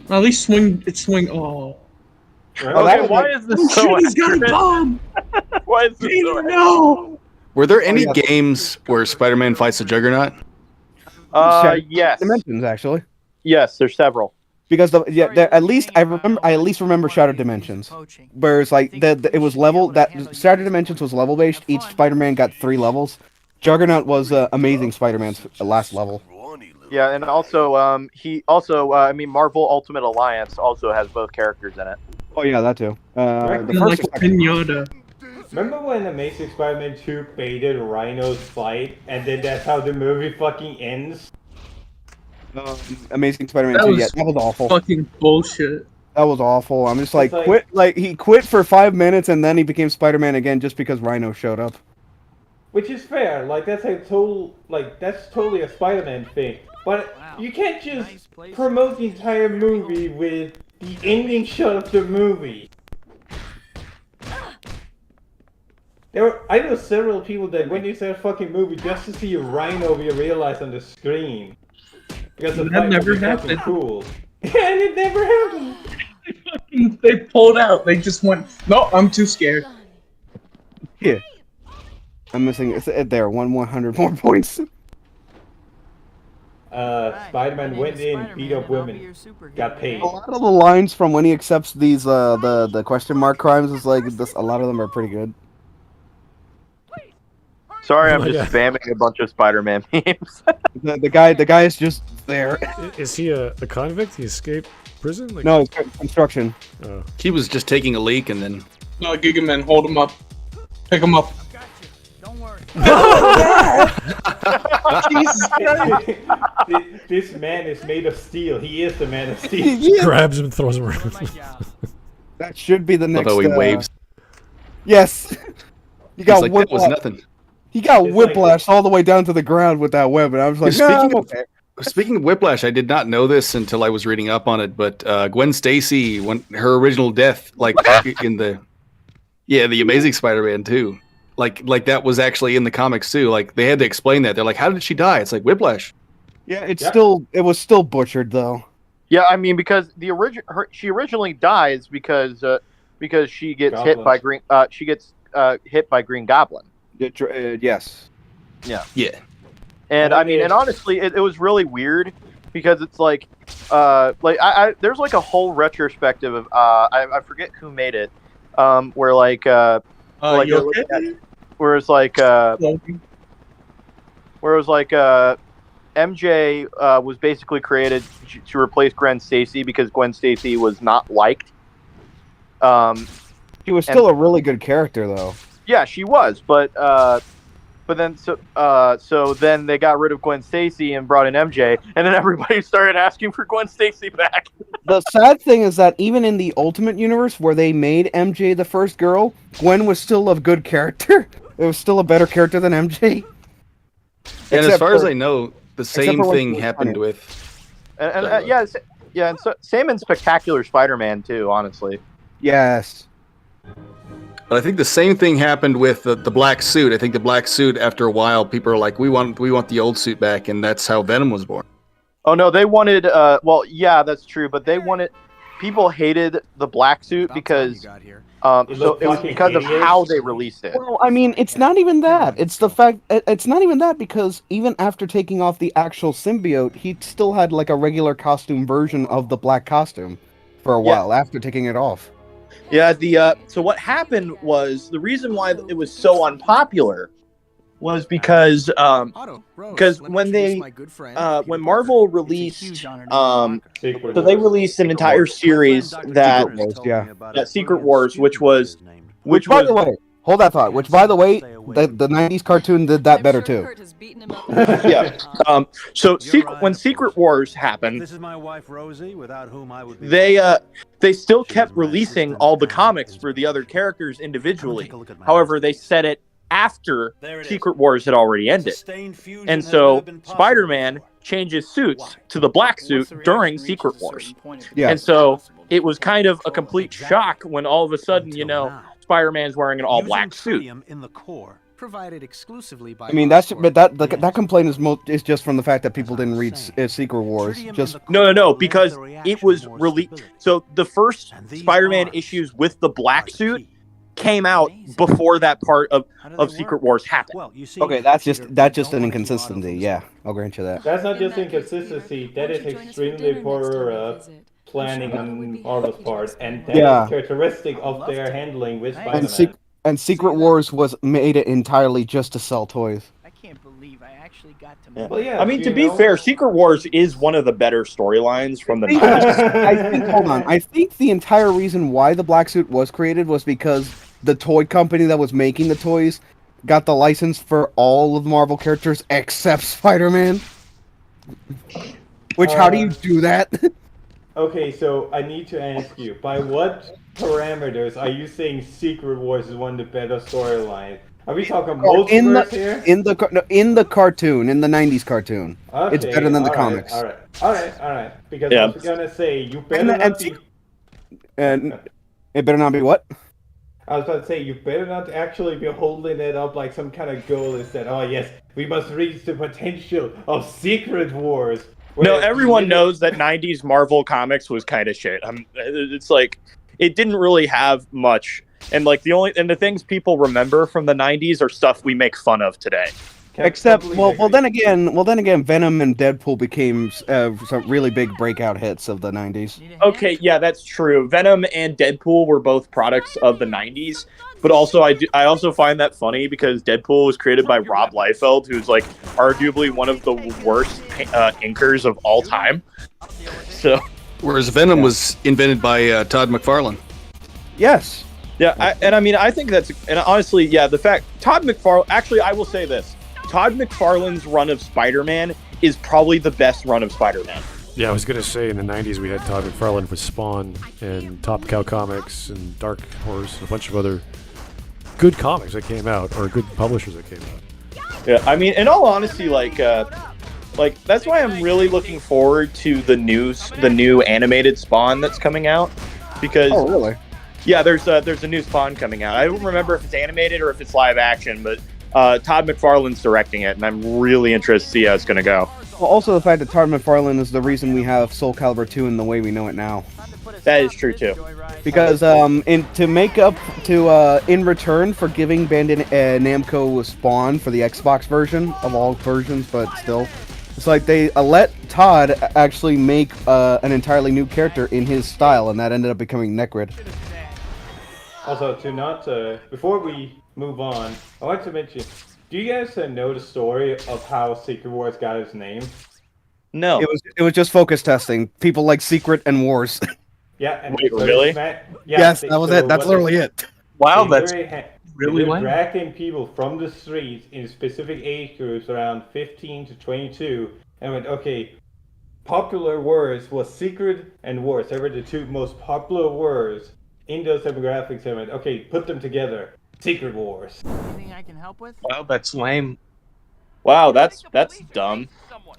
At least swing. It's swing. Oh. Okay, why is this so He's got a bomb. Why is this Peter, so no. Were there any games where Spider-Man fights the Juggernaut? Yes. Dimensions, actually. Yes, there's several. Because at least I remember Shattered Dimensions, whereas like it was level that Shattered Dimensions was level based. Each Spider-Man got 3 levels. Juggernaut was Amazing Spider-Man's last level. Yeah, and also Marvel Ultimate Alliance also has both characters in it. Oh yeah, that too. The Like first pinata. Remember when Amazing Spider-Man 2 baited Rhino's fight, and then that's how the movie fucking ends? Amazing Spider-Man That 2, was yeah, that was awful. Fucking bullshit. That was awful. I'm just like, It's like- quit. Like he quit for 5 minutes and then he became Spider-Man again just because Rhino showed up. Which is fair, like that's totally a Spider-Man thing. But you can't just promote the entire movie with the ending shot of the movie. I know several people that went into that fucking movie just to see Rhino be realized on the screen. Because the That fight never was fucking happened. cool. And it never happened! They pulled out. They just went, no, I'm too scared. Yeah. I'm missing it's there 100 more points. Spider-Man went in, beat up women, got paid. A lot of the lines from when he accepts these the question mark crimes is like this. A lot of them are pretty good. Sorry, Oh I'm my just God. spamming a bunch of Spider-Man memes. The guy is just there. Is he a convict? He escaped prison? Like, No, it's construction. Oh. He was just taking a leak and then... No, Gigaman, hold him up. Pick him up. Don't worry. Jesus Christ. This man is made of steel. He is the man of steel. Grabs him and throws him around. That should be the next. Although he waves. Yes. He He's got like, that was whiplash. nothing. He got It's whiplash all the way down to the ground with that web, and I was like, Speaking no, I'm of- okay. Speaking of Whiplash, I did not know this until I was reading up on it, but Gwen Stacy, when her original death, like in the Amazing Spider-Man 2, like that was actually in the comics too. Like they had to explain that. They're like, how did she die? It's like Whiplash. Yeah, it was still butchered though. Yeah, I mean because she originally dies because she gets hit by hit by Green Goblin. Yes. Yeah. Yeah. And I mean, and honestly, it was really weird because it's like there's like a whole retrospective of I forget who made it, where like you okay? where it's like MJ was basically created to replace Gwen Stacy because Gwen Stacy was not liked. She was still a really good character though. Yeah, she was, but then so then they got rid of Gwen Stacy and brought in MJ, and then everybody started asking for Gwen Stacy back. The sad thing is that even in the Ultimate Universe, where they made MJ the first girl, Gwen was still a good character. It was still a better character than MJ. And as Except far as for- I know, the same for when thing she was happened funny. with. And same in Spectacular Spider-Man too. Honestly, Yes. But I think the same thing happened with the black suit. I think the black suit, after a while, people are like, we want the old suit back, and that's how Venom was born. oh no, they wanted. Well, yeah, that's true, but they wanted. People hated the black suit because so it was because of how they released it. Well, I mean, it's not even that. It's the fact. It's not even that because even after taking off the actual symbiote, he still had like a regular costume version of the black costume for a while after taking it off. Yeah, so what happened was the reason why it was so unpopular was because when Marvel released so they released an entire series that Secret Wars, which by the way, hold that thought. Which, by the way, the '90s cartoon did that better too. Yeah. When Secret Wars happened, This is my wife Rosie, without whom I would be. they still kept releasing all the comics for the other characters individually. However, they set it after Secret Wars had already ended, and so Spider-Man changes suits to the black suit during Secret Wars. Yeah. And so it was kind of a complete shock when all of a sudden, Spider-Man's wearing an all-black suit. In the core, provided exclusively by I mean, that complaint is just from the fact that people didn't read Secret Wars. Just No, because it was released. So the first Spider-Man issues with the black suit came out before that part of Secret Wars happened. okay, that's just an inconsistency. Yeah, I'll grant you that. That's not just inconsistency. That is extremely poor planning on Marvel's part, and that is characteristic of their handling with Spider-Man. And Secret Wars was made it entirely just to sell toys. I can't believe I actually got to. Yeah. Well, yeah, I mean, to be fair, Secret Wars is one of the better storylines from the 90s. I think the entire reason why the black suit was created was because the toy company that was making the toys got the license for all of the Marvel characters except Spider-Man. Which, how do you do that? Okay, so I need to ask you, by what parameters are you saying Secret Wars is one of the better storylines? Are we talking multiverse here? In the cartoon, in the '90s cartoon, Okay, it's better than the comics. All right. Because I was gonna say you better not be. And it better not be what? I was about to say you better not actually be holding it up like some kind of goal is that. Oh yes, we must reach the potential of Secret Wars. No, everyone knows that 90s Marvel Comics was kind of shit. It's like, it didn't really have much. And like the things people remember from the 90s are stuff we make fun of today. Except, well, then again, Venom and Deadpool became some really big breakout hits of the 90s. Okay, yeah, that's true. Venom and Deadpool were both products of the 90s, but also I also find that funny because Deadpool was created by Rob Liefeld, who's like arguably one of the worst inkers of all time. So, whereas Venom was invented by Todd McFarlane. Yes. Yeah, I think that's, and honestly, yeah, the fact Todd McFarlane. Actually, I will say this. Todd McFarlane's run of Spider-Man is probably the best run of Spider-Man. Yeah, I was going to say in the 90s we had Todd McFarlane with Spawn and Top Cow Comics and Dark Horse and a bunch of other good comics that came out, or good publishers that came out. Yeah, I mean, in all honesty, like that's why I'm really looking forward to the new animated Spawn that's coming out, because really? Yeah, there's a new Spawn coming out. I don't remember if it's animated or if it's live action, but Todd McFarlane's directing it, and I'm really interested to see how it's going to go. Well, also the fact that Todd McFarlane is the reason we have Soul Calibur 2 in the way we know it now. That is true too. Because in return for giving Bandai Namco Spawn for the Xbox version of all versions, but still, it's like they let Todd actually make an entirely new character in his style, and that ended up becoming Necrid. Also, before we move on, I want to mention, do you guys know the story of how Secret Wars got its name? No. It was just focus testing. People like Secret and Wars. Yeah. And wait, really? Yes, that was it. That's literally it. Wow, that's really lame. Attracting people from the streets in specific age groups around 15 to 22, and went, okay, popular words was Secret and Wars. They were the two most popular words in those demographics. And went, okay, put them together. Secret Wars. Anything I can help with? Wow, that's lame. Wow, that's dumb.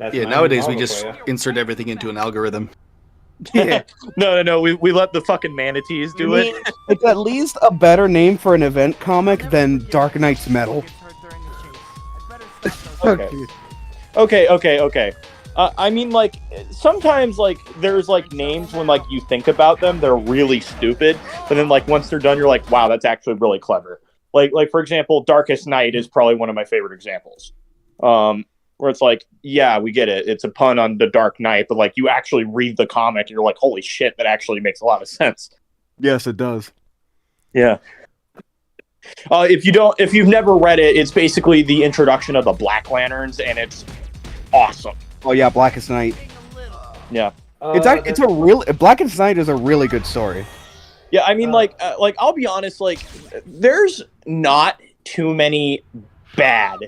Yeah, nowadays we just insert everything into an algorithm. Yeah. No. We let the fucking manatees do it. It's at least a better name for an event comic than Dark Knight's Metal. Okay. I mean, like, sometimes, like, there's, like, names when, like, you think about them, they're really stupid, but then, like, once they're done, you're like, wow, that's actually really clever. Like for example, Darkest Night is probably one of my favorite examples. Where it's like, yeah, we get it. It's a pun on the Dark Knight, but, like, you actually read the comic, and you're like, holy shit, that actually makes a lot of sense. Yes, it does. Yeah. If you've never read it, it's basically the introduction of the Black Lanterns, and it's awesome. Oh yeah, Blackest Night. Yeah. It's a real Blackest Night is a really good story. Yeah, I mean, like I'll be honest, like there's not too many bad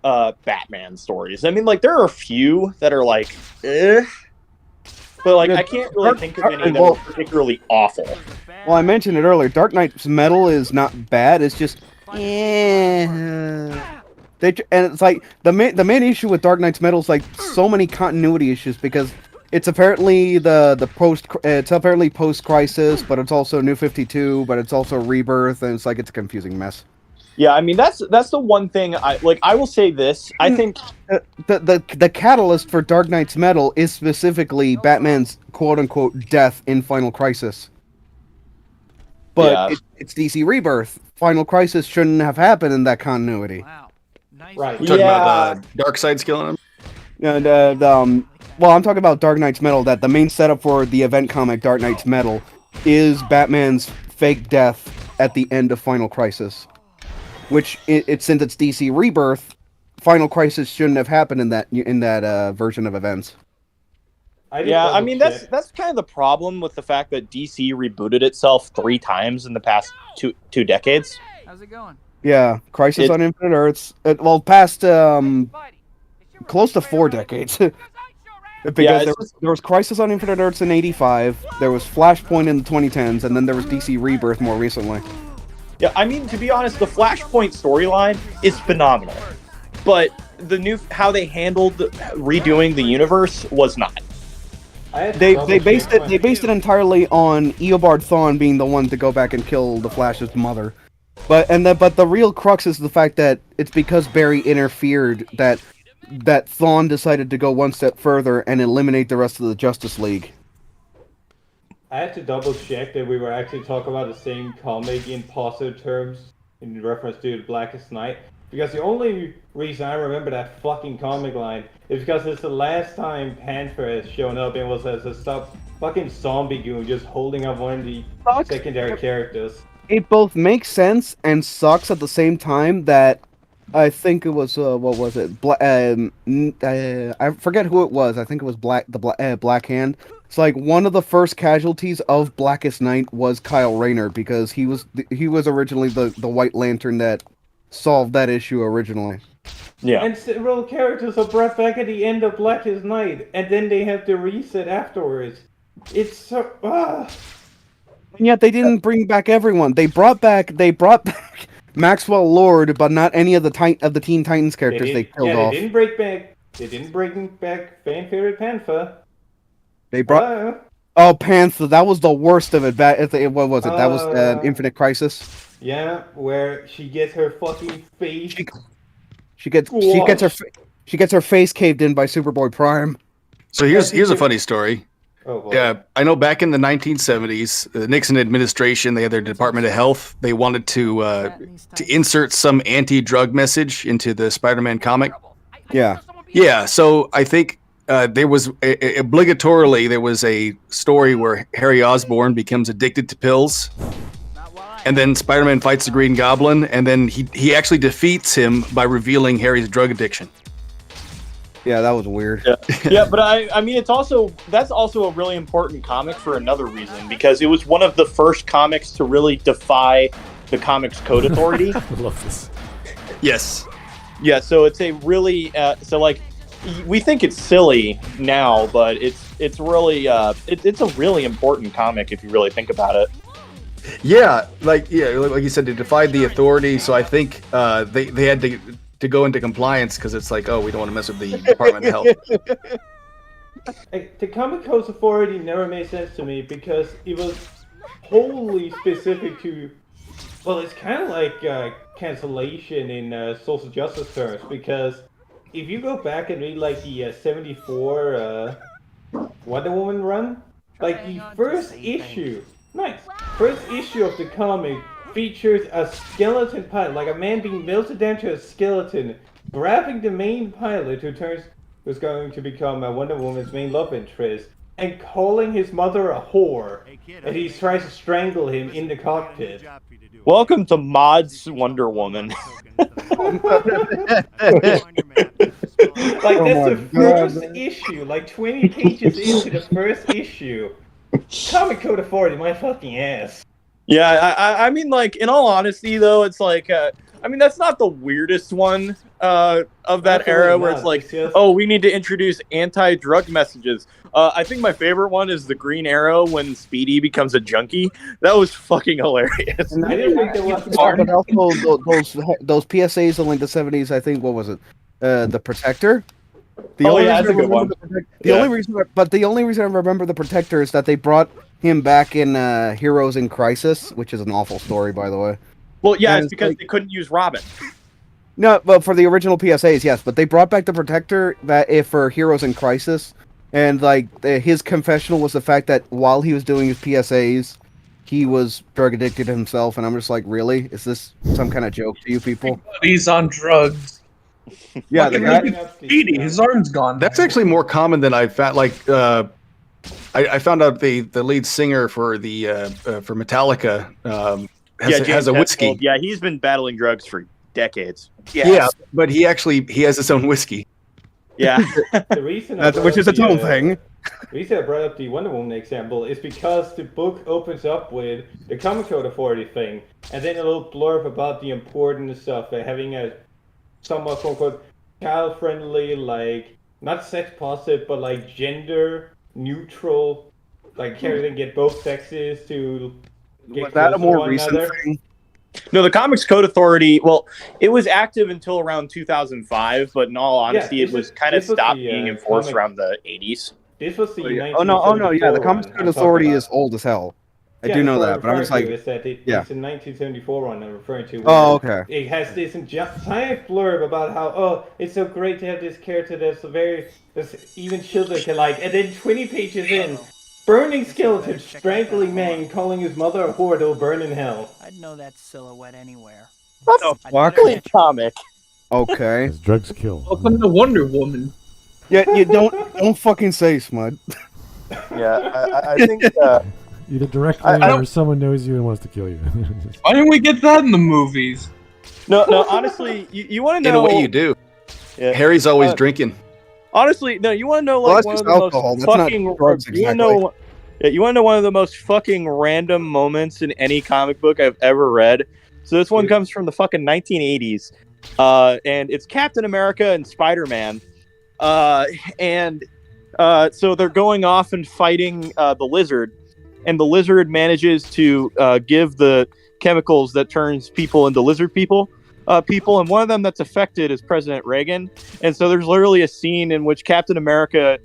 Batman stories. I mean, like there are a few that are like, but like I can't really think of any that are particularly awful. Well, I mentioned it earlier. Dark Knight's Metal is not bad. It's just, and it's like the main issue with Dark Knight's Metal is like so many continuity issues because it's apparently it's apparently post-crisis, but it's also New 52, but it's also Rebirth, and it's like it's a confusing mess. Yeah, I mean that's the one thing I will say this. I think the catalyst for Dark Knight's Metal is specifically Batman's quote-unquote death in Final Crisis. But it's DC Rebirth. Final Crisis shouldn't have happened in that continuity. Wow. Nice. Right. You're talking about Darkseid's killing him? And well, I'm talking about Dark Knight's Metal. That the main setup for the event comic Dark Knight's Metal is Batman's fake death at the end of Final Crisis, which since it's DC Rebirth, Final Crisis shouldn't have happened in that version of events. I mean that's kind of the problem with the fact that DC rebooted itself 3 times in the past two decades. How's it going? Yeah, Crisis on Infinite Earths. Past close to 4 decades. Because there was Crisis on Infinite Earths in '85, there was Flashpoint in the 2010s, and then there was DC Rebirth more recently. Yeah, I mean, to be honest, the Flashpoint storyline is phenomenal, but how they handled redoing the universe was not. They based it entirely on Eobard Thawne being the one to go back and kill the Flash's mother, but the real crux is the fact that it's because Barry interfered that Thawne decided to go one step further and eliminate the rest of the Justice League. I had to double check that we were actually talking about the same comic in positive terms in reference to the Blackest Night, because the only reason I remember that fucking comic line is because it's the last time Panther has shown up and was as a fucking zombie goon just holding up one of the secondary characters. It both makes sense and sucks at the same time that I think it was what was it? I forget who it was. I think it was Black Hand. It's like one of the first casualties of Blackest Night was Kyle Rayner because he was originally the White Lantern that solved that issue originally. Yeah. And several characters are brought back at the end of Blackest Night, and then they have to reset afterwards. It's so. And yet they didn't bring back everyone. They brought back Maxwell Lord, but not any of the Teen Titans characters they killed off. They didn't bring back fan favorite Panther. They brought Panther. That was the worst of it. What was it? That was Infinite Crisis. Yeah, where she gets her fucking face. She gets her face caved in by Superboy Prime. So here's a funny story. Oh, well. Yeah, I know back in the 1970s, the Nixon administration, they had their Department of Health. They wanted to insert some anti-drug message into the Spider-Man comic. Yeah. Yeah, so I think there was obligatorily there was a story where Harry Osborn becomes addicted to pills, and then Spider-Man fights the Green Goblin, and then he actually defeats him by revealing Harry's drug addiction. Yeah, that was weird. Yeah, but I mean, that's also a really important comic for another reason, because it was one of the first comics to really defy the Comics Code Authority. I love this. Yes. Yeah, so it's a really we think it's silly now, but it's really it's a really important comic if you really think about it. Yeah, like you said, they defied the authority. So I think they had to go into compliance because it's like, oh, we don't want to mess with the Department of Health. The Comic Code Authority never made sense to me because it was wholly specific to. Well, it's kind of like cancellation in social justice terms, because if you go back and read like the 74 Wonder Woman run, like the first issue of the comic features a skeleton pilot, like a man being melted down to a skeleton, grabbing the main pilot who's going to become Wonder Woman's main love interest, and calling his mother a whore, and he tries to strangle him in the cockpit. Welcome to Mod's Wonder Woman. Like, Oh that's my the God, first issue, like 20 pages into the first issue. Comic Code Authority, my fucking ass. Yeah, I mean, like, in all honesty, though, it's like, I mean, that's not the weirdest one of that Absolutely era where not. it's like, It's just- oh, we need to introduce anti-drug messages. I think my favorite one is the Green Arrow when Speedy becomes a junkie. That was fucking hilarious. I didn't think there was But also those PSAs in like the 70s, I think, what was it? The Protector? The Oh, only yeah, reason that's a I good one. remember the only reason I remember the Protector is that they brought him back in Heroes in Crisis, which is an awful story, by the way. Well, yeah, And it's because they couldn't use Robin. No, but for the original PSAs, yes. But they brought back the Protector for Heroes in Crisis, and like his confessional was the fact that while he was doing his PSAs, he was drug addicted himself. And I'm just like, really? Is this some kind of joke to you people? He's on drugs. Yeah, the guy. Speedy, his arm's gone. That's actually more common than I found. Like, I found out the lead singer for the for Metallica has a whiskey. Yeah, he's been battling drugs for decades. Yeah, but he has his own whiskey. Yeah, The reason Which is its own thing. The reason I brought up the Wonder Woman example is because the book opens up with the Comic Code Authority thing, and then a little blurb about the importance of having a somewhat quote-unquote child-friendly, like, not sex-positive, but like gender-neutral, like character that get both sexes to get Was that a close to more one recent another. thing? no, the Comics Code Authority. Well, it was active until around 2005, but in all honesty, it was kind of this was stopped the, being enforced comic- around the 80s. This was the Oh no, yeah. The 1974 Comics one Code I'm Authority talking is old as hell. I Yeah, do know that's that, what but I'm just like, referring to is that yeah. it's a 1974 one I'm referring to. Oh, where okay. It has this giant blurb about how it's so great to have this character that's even children can like, and then 20 pages in, burning skeleton, strangling man, calling his mother a whore that will burn in hell. I'd know that silhouette anywhere. What the fuck? Great comic. Okay. Because drugs kill. Welcome to Wonder Woman. Yeah, you don't fucking say, Smud. Yeah, I think. Either directly I or someone knows you and wants to kill you. Why didn't we get that in the movies? No, honestly, you want to In know. a way, you do. Yeah. Harry's always drinking. Honestly, no, you want to know Well, like that's one of just the alcohol. most That's not fucking. drugs You want to exactly. know? Yeah, you want to know one of the most fucking random moments in any comic book I've ever read. So this one comes from the fucking 1980s, and it's Captain America and Spider-Man, so they're going off and fighting the Lizard, and the Lizard manages to give the chemicals that turns people into lizard people, and one of them that's affected is President Reagan. And so there's literally a scene in which Captain America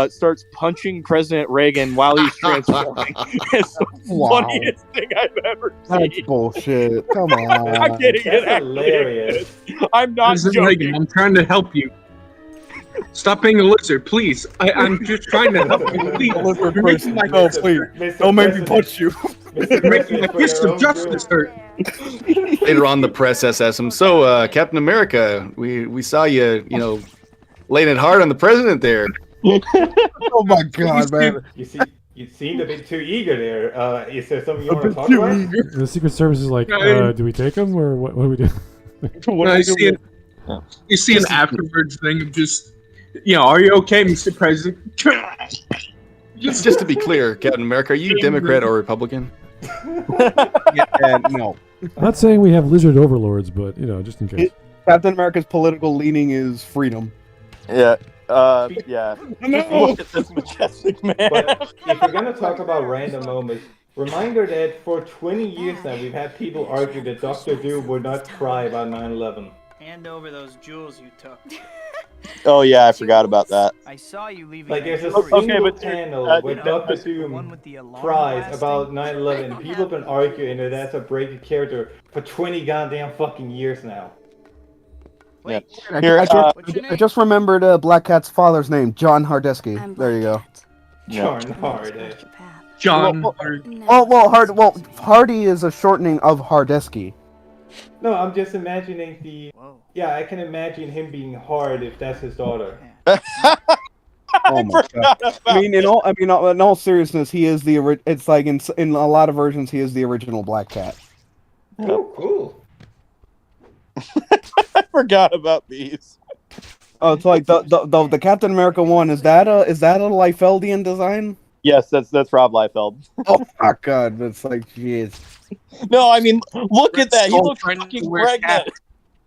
starts punching President Reagan while he's transforming. It's the Wow. funniest thing I've ever seen. That's bullshit. Come on. I'm kidding. That's It actually hilarious. is. I'm not President joking. Reagan, I'm trying to help you. Stop being a lizard, please. I'm just trying to help you, please. You're making my, No, please. Don't make me punch you. you're making my fist of justice hurt. Later on, the press asks him, "So, Captain America, we saw you, laying it hard on the president there." Oh my god, man. You seemed a bit too eager there. Is there something you want to talk about? The Secret Service is like, do we take him or what do we do? You see an afterwards thing of just, are you okay, Mr. President? Just to be clear, Captain America, are you Democrat or Republican? No. I'm not saying we have lizard overlords, but, just in case. Captain America's political leaning is freedom. Yeah. Yeah. No. Look at this majestic man. But if we're gonna talk about random moments, reminder that for 20 years now we've had people argue that Doctor Doom would not cry about 9/11. Hand over those jewels you took. Oh yeah, I forgot about that. I saw you leaving. Like there's a jewelry. single panel where Doctor The one Doom with the alarm cries blasting? about 9/11. People have been arguing that that's a breaking character for 20 goddamn fucking years now. Wait, Here, I just remembered Black Cat's father's name, John Hardesky. I'm There you go. John Hard. John. Hardy is a shortening of Hardesky. No, I'm just imagining Whoa. Yeah, I can imagine him being hard if that's his daughter. Oh my god! I mean, in all seriousness, he is the It's like in a lot of versions, he is the original Black Cat. Oh, cool. I forgot about these. Oh, it's like the Captain America one. Is that a Liefeldian design? Yes, that's Rob Liefeld. Oh my god, that's like jeez. No, I mean, look at that. He Skull looks trying to fucking wear pregnant.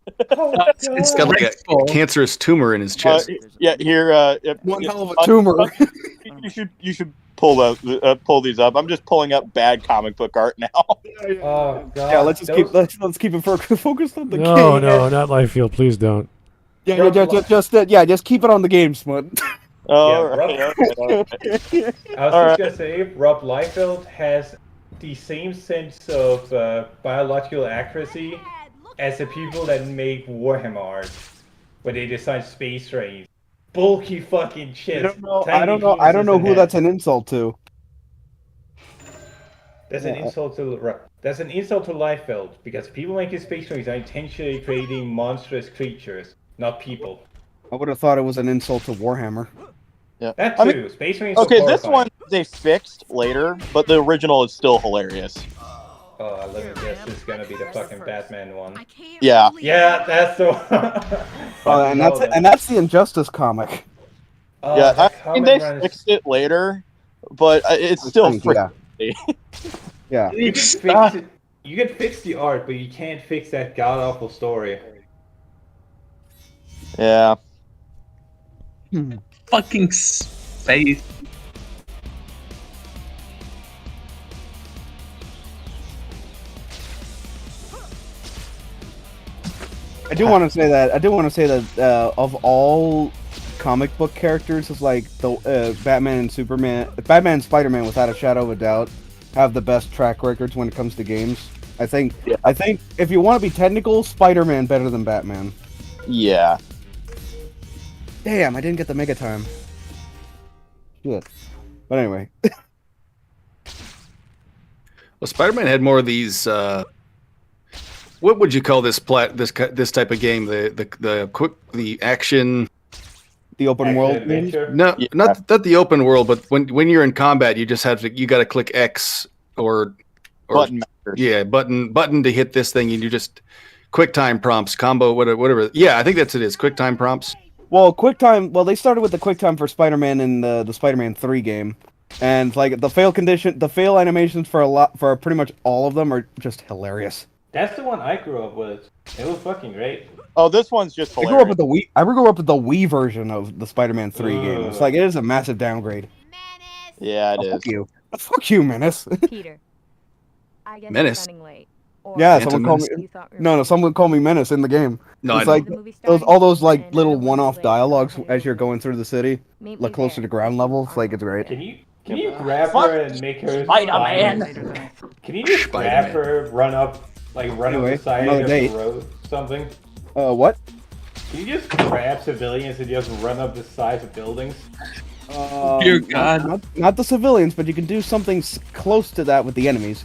It's got like a cancerous tumor in his chest. Yeah, here. One hell of a tumor. You should pull these up. I'm just pulling up bad comic book art now. Oh god. Yeah, let's keep it focused on the game. No, not Liefeld. Please don't. Yeah, just keep it on the game, Smud. Oh, Yeah, right, okay. I was just gonna say, Rob Liefeld has the same sense of biological accuracy as the people that make Warhammer art, where they design space rays. Bulky fucking shit. I don't know who that's an insult to. That's an insult to Liefeld, because people making space rays are intentionally creating monstrous creatures, not people. I would have thought it was an insult to Warhammer. Yeah. That too. Space rays. Okay, this one they fixed later, but the original is still hilarious. Oh, let me guess, this is gonna be the fucking Batman one. Yeah. Yeah, that's the one. And that's the Injustice comic. Oh, Yeah, the I mean they comic runs- fixed it later, but it's still freaking. Yeah. You can fix the art, but you can't fix that god awful story. Yeah. Fucking space. I do want to say that of all comic book characters, it's like the Batman and Superman, Batman and Spider-Man, without a shadow of a doubt, have the best track records when it comes to games. I think if you want to be technical, Spider-Man better than Batman. Yeah. Damn, I didn't get the Mega Time. Shit. But anyway. Well, Spider-Man had more of these. What would you call this type of game? The action. The open world game? No, not the open world, but when you're in combat, you just you got to click X or button matters. Yeah, button to hit this thing, and you just quick time prompts, combo, whatever. Yeah, I think that's it. Is quick time prompts. Well, they started with the QuickTime for Spider-Man in the Spider-Man 3 game. And like the fail animations for pretty much all of them are just hilarious. That's the one I grew up with. It was fucking great. Oh, this one's just hilarious. I grew up with the Wii version of the Spider-Man 3 game. It's like it is a massive downgrade. Yeah, it is. Fuck you. Fuck you, Menace. Peter. I guess Menace. I'm running late. Yeah, someone called me. No, someone called me Menace in the game. No, it's like all those like little one-off dialogues as you're going through the city, like closer to ground level. It's like it's great. Can you grab her and make her Spider-Man? Can you just grab her, run up the side of the road, something? What? Can you just grab civilians and just run up the sides of buildings? Dear God. Not the civilians, but you can do something close to that with the enemies.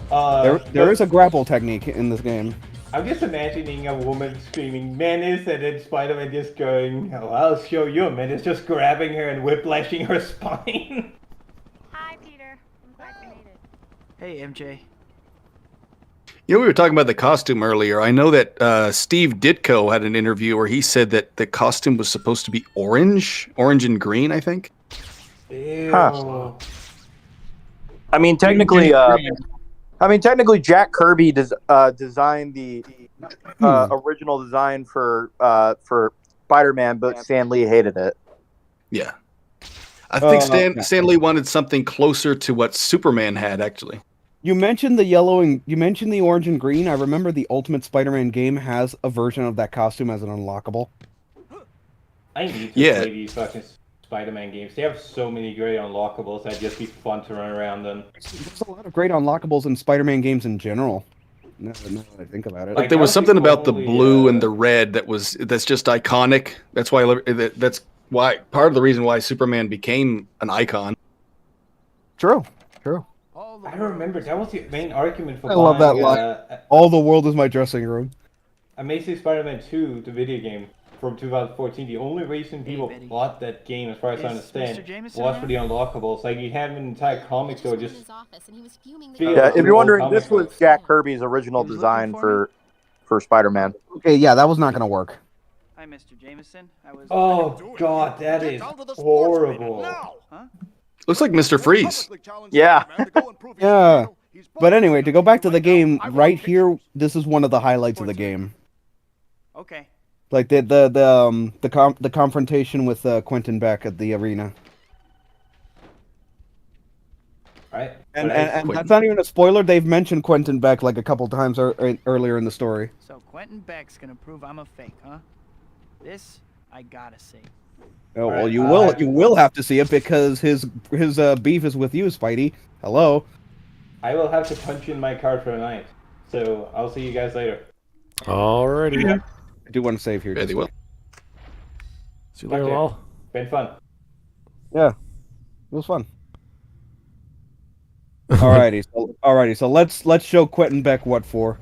There is a grapple technique in this game. I'm just imagining a woman screaming "Menace" and then Spider-Man just going, "Oh, I'll show you a Menace," just grabbing her and whiplashing her spine. Hi, Peter. I'm glad you made it. Hey, MJ. You know, we were talking about the costume earlier. I know that Steve Ditko had an interview where he said that the costume was supposed to be orange and green, I think. Ew. Huh. I mean, technically, Jack Kirby designed the original design for Spider-Man, but Stan Lee hated it. Yeah, I think Stan Lee wanted something closer to what Superman had, actually. You mentioned the yellow and you mentioned the orange and green. I remember the Ultimate Spider-Man game has a version of that costume as an unlockable. I need to play these fucking Spider-Man games. They have so many great unlockables that'd just be fun to run around them. There's a lot of great unlockables in Spider-Man games in general. Now that I think about it. Like there was something about the blue and the red that's just iconic. That's why part of the reason why Superman became an icon. True. I remember that was the main argument for I love that line. All the world is my dressing room. Amazing Spider-Man 2, the video game. from 2014. The only reason people bought that game, as far as I understand, was for the unlockables. Like, you have an entire comic store just. Yeah, if you're wondering, this was Jack Kirby's original design for Spider-Man. Okay, yeah, that was not gonna work. Hi, Mr. Jameson. Oh God, that is horrible. Looks like Mr. Freeze. Yeah. Yeah. But anyway, to go back to the game, right here, this is one of the highlights of the game. Okay. Like the confrontation with Quentin Beck at the arena. Right. And that's not even a spoiler. They've mentioned Quentin Beck like a couple times earlier in the story. So Quentin Beck's gonna prove I'm a fake, huh? This I gotta see. Oh well, you will have to see it because his beef is with you, Spidey. Hello. I will have to punch in my card for the night. So I'll see you guys later. Alrighty. I do want to save here. Yeah, they will. See you later, all. Been fun. Yeah, it was fun. Alrighty, so let's show Quentin Beck what for.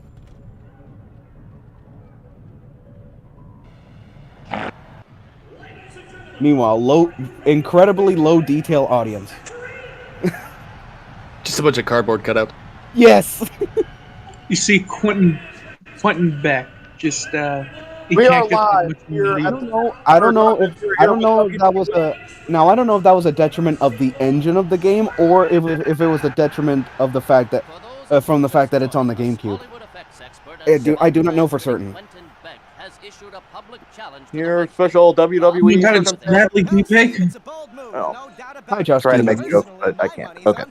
Meanwhile, incredibly low detail audience. Just a bunch of cardboard cutouts. Yes. You see Quentin Beck just he We can't are get live here at I don't know if that was a detriment of the engine of the game, or if it was a detriment of the fact that from the fact that it's on the GameCube. I do not know for certain. Your special WWE. You got it, Bradley Beck. Oh. Hi, Josh. Trying to make a joke, but I can't. Okay.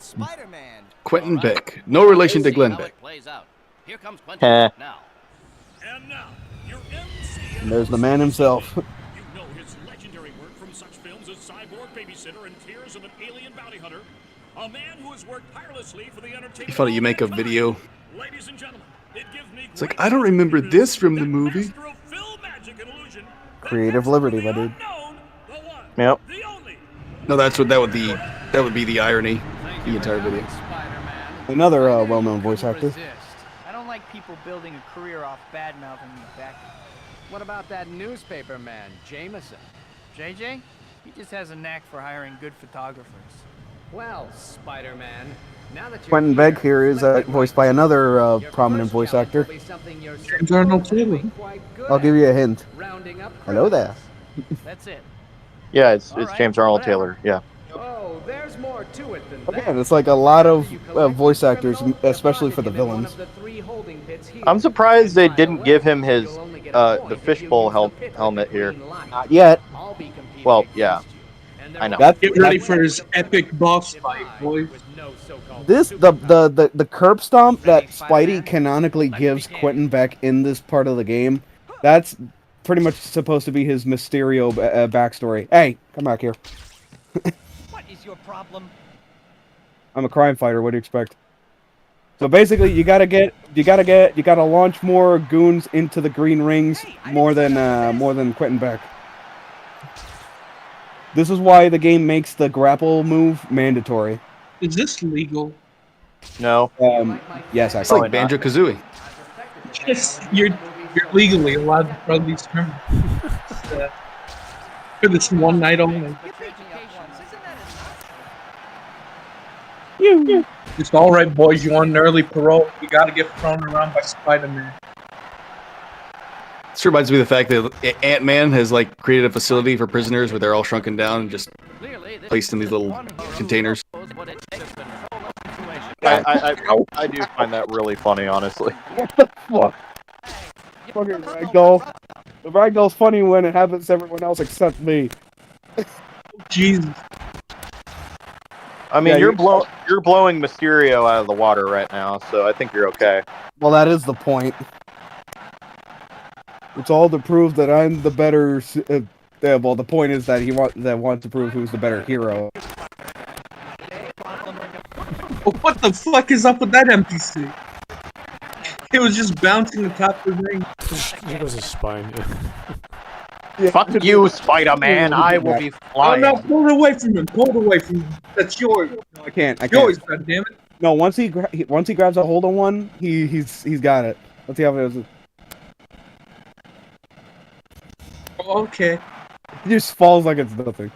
Quentin Beck. No relation to Glenn Beck. Heh. And there's the man himself. You know his legendary work from such films as Cyborg, Babysitter, and Tears of an Alien Bounty Hunter. A man who has worked tirelessly for the entertainment. Funny, you make a video. Ladies and gentlemen, it gives me It's like, I don't remember this from the movie. Creative liberty, my dude. Yep. No, that would be the irony. The entire video. Another well-known voice actor. I don't like people building a career off bad-mouthing me back. What about that newspaper man, Jameson? JJ? He just has a knack for hiring good photographers. Well, Spider-Man, now that you're Quentin Beck here is voiced by another prominent voice actor. James Arnold Taylor. I'll give you a hint. Hello there. That's it. Yeah, it's James Arnold Taylor. Yeah. Oh, there's more to it than that. Again, it's like a lot of voice actors, especially for the villains. I'm surprised they didn't give him his the fishbowl helmet here. Not yet. Well, yeah. I know. Get ready for his epic boss fight, boys. The curb stomp that Spidey canonically gives Quentin Beck in this part of the game, that's pretty much supposed to be his Mysterio backstory. Hey, come back here. What is your problem? I'm a crime fighter. What do you expect? So basically, you gotta launch more goons into the green rings more than Quentin Beck. This is why the game makes the grapple move mandatory. Is this legal? No. Yes, It's like Banjo-Kazooie. Yes, you're legally allowed to run these tournaments. For this one night only. It's all right, boys. You want an early parole? You got to get thrown around by Spider-Man. This reminds me of the fact that Ant-Man has like created a facility for prisoners where they're all shrunken down and just placed in these little containers. I do find that really funny, honestly. What the fuck? Fucking ragdoll. The ragdoll's funny when it happens to everyone else except me. Jesus. I mean, Yeah, you're blowing Mysterio out of the water right now, so I think you're okay. Well, that is the point. It's all to prove that I'm the better. Well, the point is that he wants to prove who's the better hero. What the fuck is up with that NPC? It was just bouncing atop the ring. It was his spine. Fuck you, Spider-Man. I will be flying. Oh no, pull it away from him. Pull it away from him. That's yours. No, I can't. Yours, goddammit. No, once he grabs a hold on one, he's got it. Let's see how it is. Okay. He just falls like it's nothing.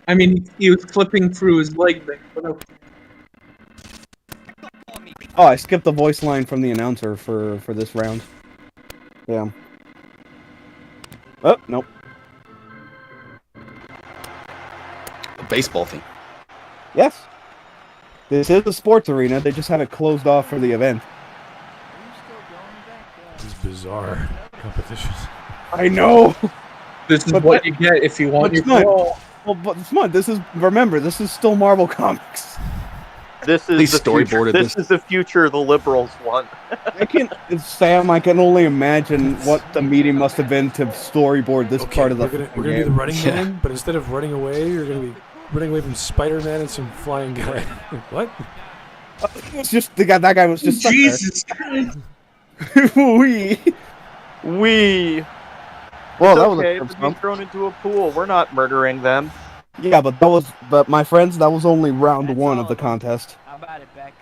I mean, he was flipping through his leg thing, but okay. Oh, I skipped the voice line from the announcer for this round. Yeah. Oh, nope. A baseball thing. Yes. This is a sports arena. They just had it closed off for the event. These bizarre competitions. I know. This is what you get if you want your ball. Well, but Smud, remember, this is still Marvel Comics. This is the storyboarded. This is the future the liberals want. I can only imagine what the meeting must have been to storyboard this part of the. We're gonna do the running man, but instead of running away, you're gonna be running away from Spider-Man and some flying guy. What? It's just that guy was just Jesus. We. Well, it's that was okay. They're being thrown into a pool. We're not murdering them. Yeah, but my friends, that was only round one of the contest. How about it, Beck?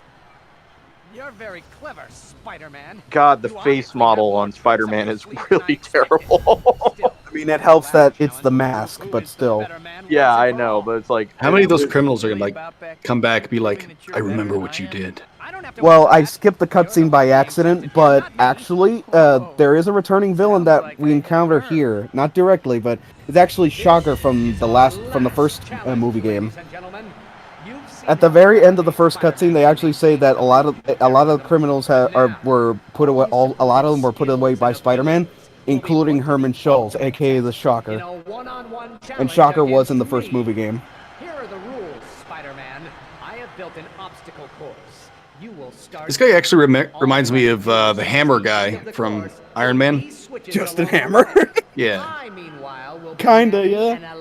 You're very clever, Spider-Man. God, the face model on Spider-Man is really terrible. I mean, it helps that it's the mask, but still. Yeah, I know, but it's like... How many of those criminals are gonna, come back and be like, I remember what you did? Well, I skipped the cutscene by accident, but actually, there is a returning villain that we encounter here. Not directly, but it's actually Shocker from the first movie game. At the very end of the first cutscene, they actually say that a lot of criminals were put away. A lot of them were put away by Spider-Man, including Herman Schultz, aka the Shocker. And Shocker was in the first movie game. Here are the rules, Spider-Man. I have built an obstacle course. You will start. This guy actually reminds me of the Hammer guy from Iron Man. Justin Hammer. Yeah. Kinda, yeah.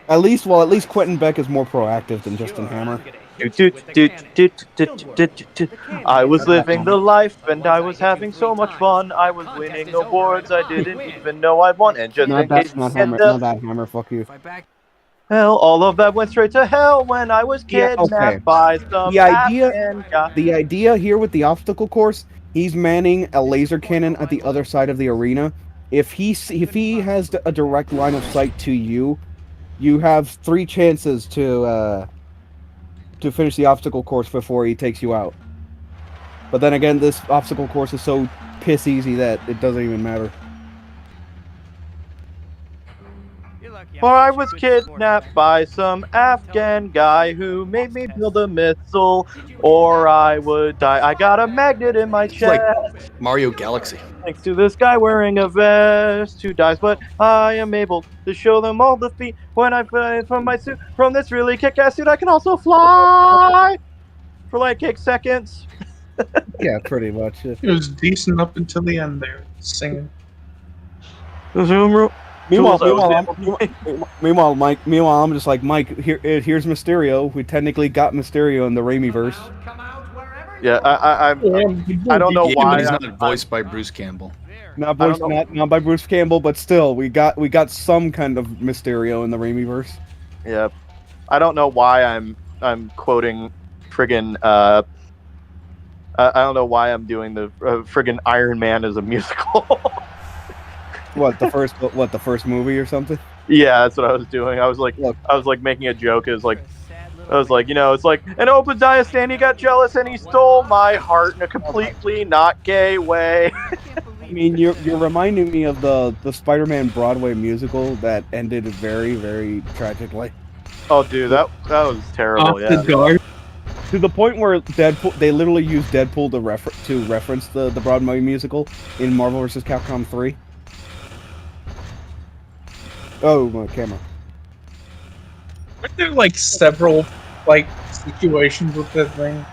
At least Quentin Beck is more proactive than Justin Hammer. I was living the life and I was having so much fun. I was winning awards I didn't even know I'd won. And just in case not Hammer, fuck you. Hell, all of that went straight to hell when I was kidnapped by some Afghan guy. The idea here with the obstacle course, he's manning a laser cannon at the other side of the arena. If he has a direct line of sight to you, you have 3 chances to finish the obstacle course before he takes you out. But then again, this obstacle course is so piss easy that it doesn't even matter. For I was kidnapped by some Afghan guy who made me build a missile, or I would die. I got a magnet in my chest. Like Mario Galaxy. Thanks to this guy wearing a vest who dies, but I am able to show them all the feet when I fly from my suit. From this really kick-ass suit, I can also fly for like 8 seconds. Yeah, pretty much. It was decent up until the end there, singing. Meanwhile, I'm just like, Mike, here's Mysterio. We technically got Mysterio in the Raimi-verse. Yeah, I don't know why. He's not voiced by Bruce Campbell. Not by Bruce Campbell, but still, we got some kind of Mysterio in the Raimi-verse. Yeah, I don't know why I'm quoting friggin' I don't know why I'm doing the friggin' Iron Man as a musical. What the first movie or something? Yeah, that's what I was doing. I was like making a joke. I was like, it's like an Obadiah Stanley got jealous and he stole my heart in a completely not gay way. I mean, you're reminding me of the Spider-Man Broadway musical that ended very, very tragically. Oh, dude, that was terrible. Yeah. To the point where they literally used Deadpool to reference the Broadway musical in Marvel vs. Capcom 3. Oh, my camera. Weren't there like several situations with that thing?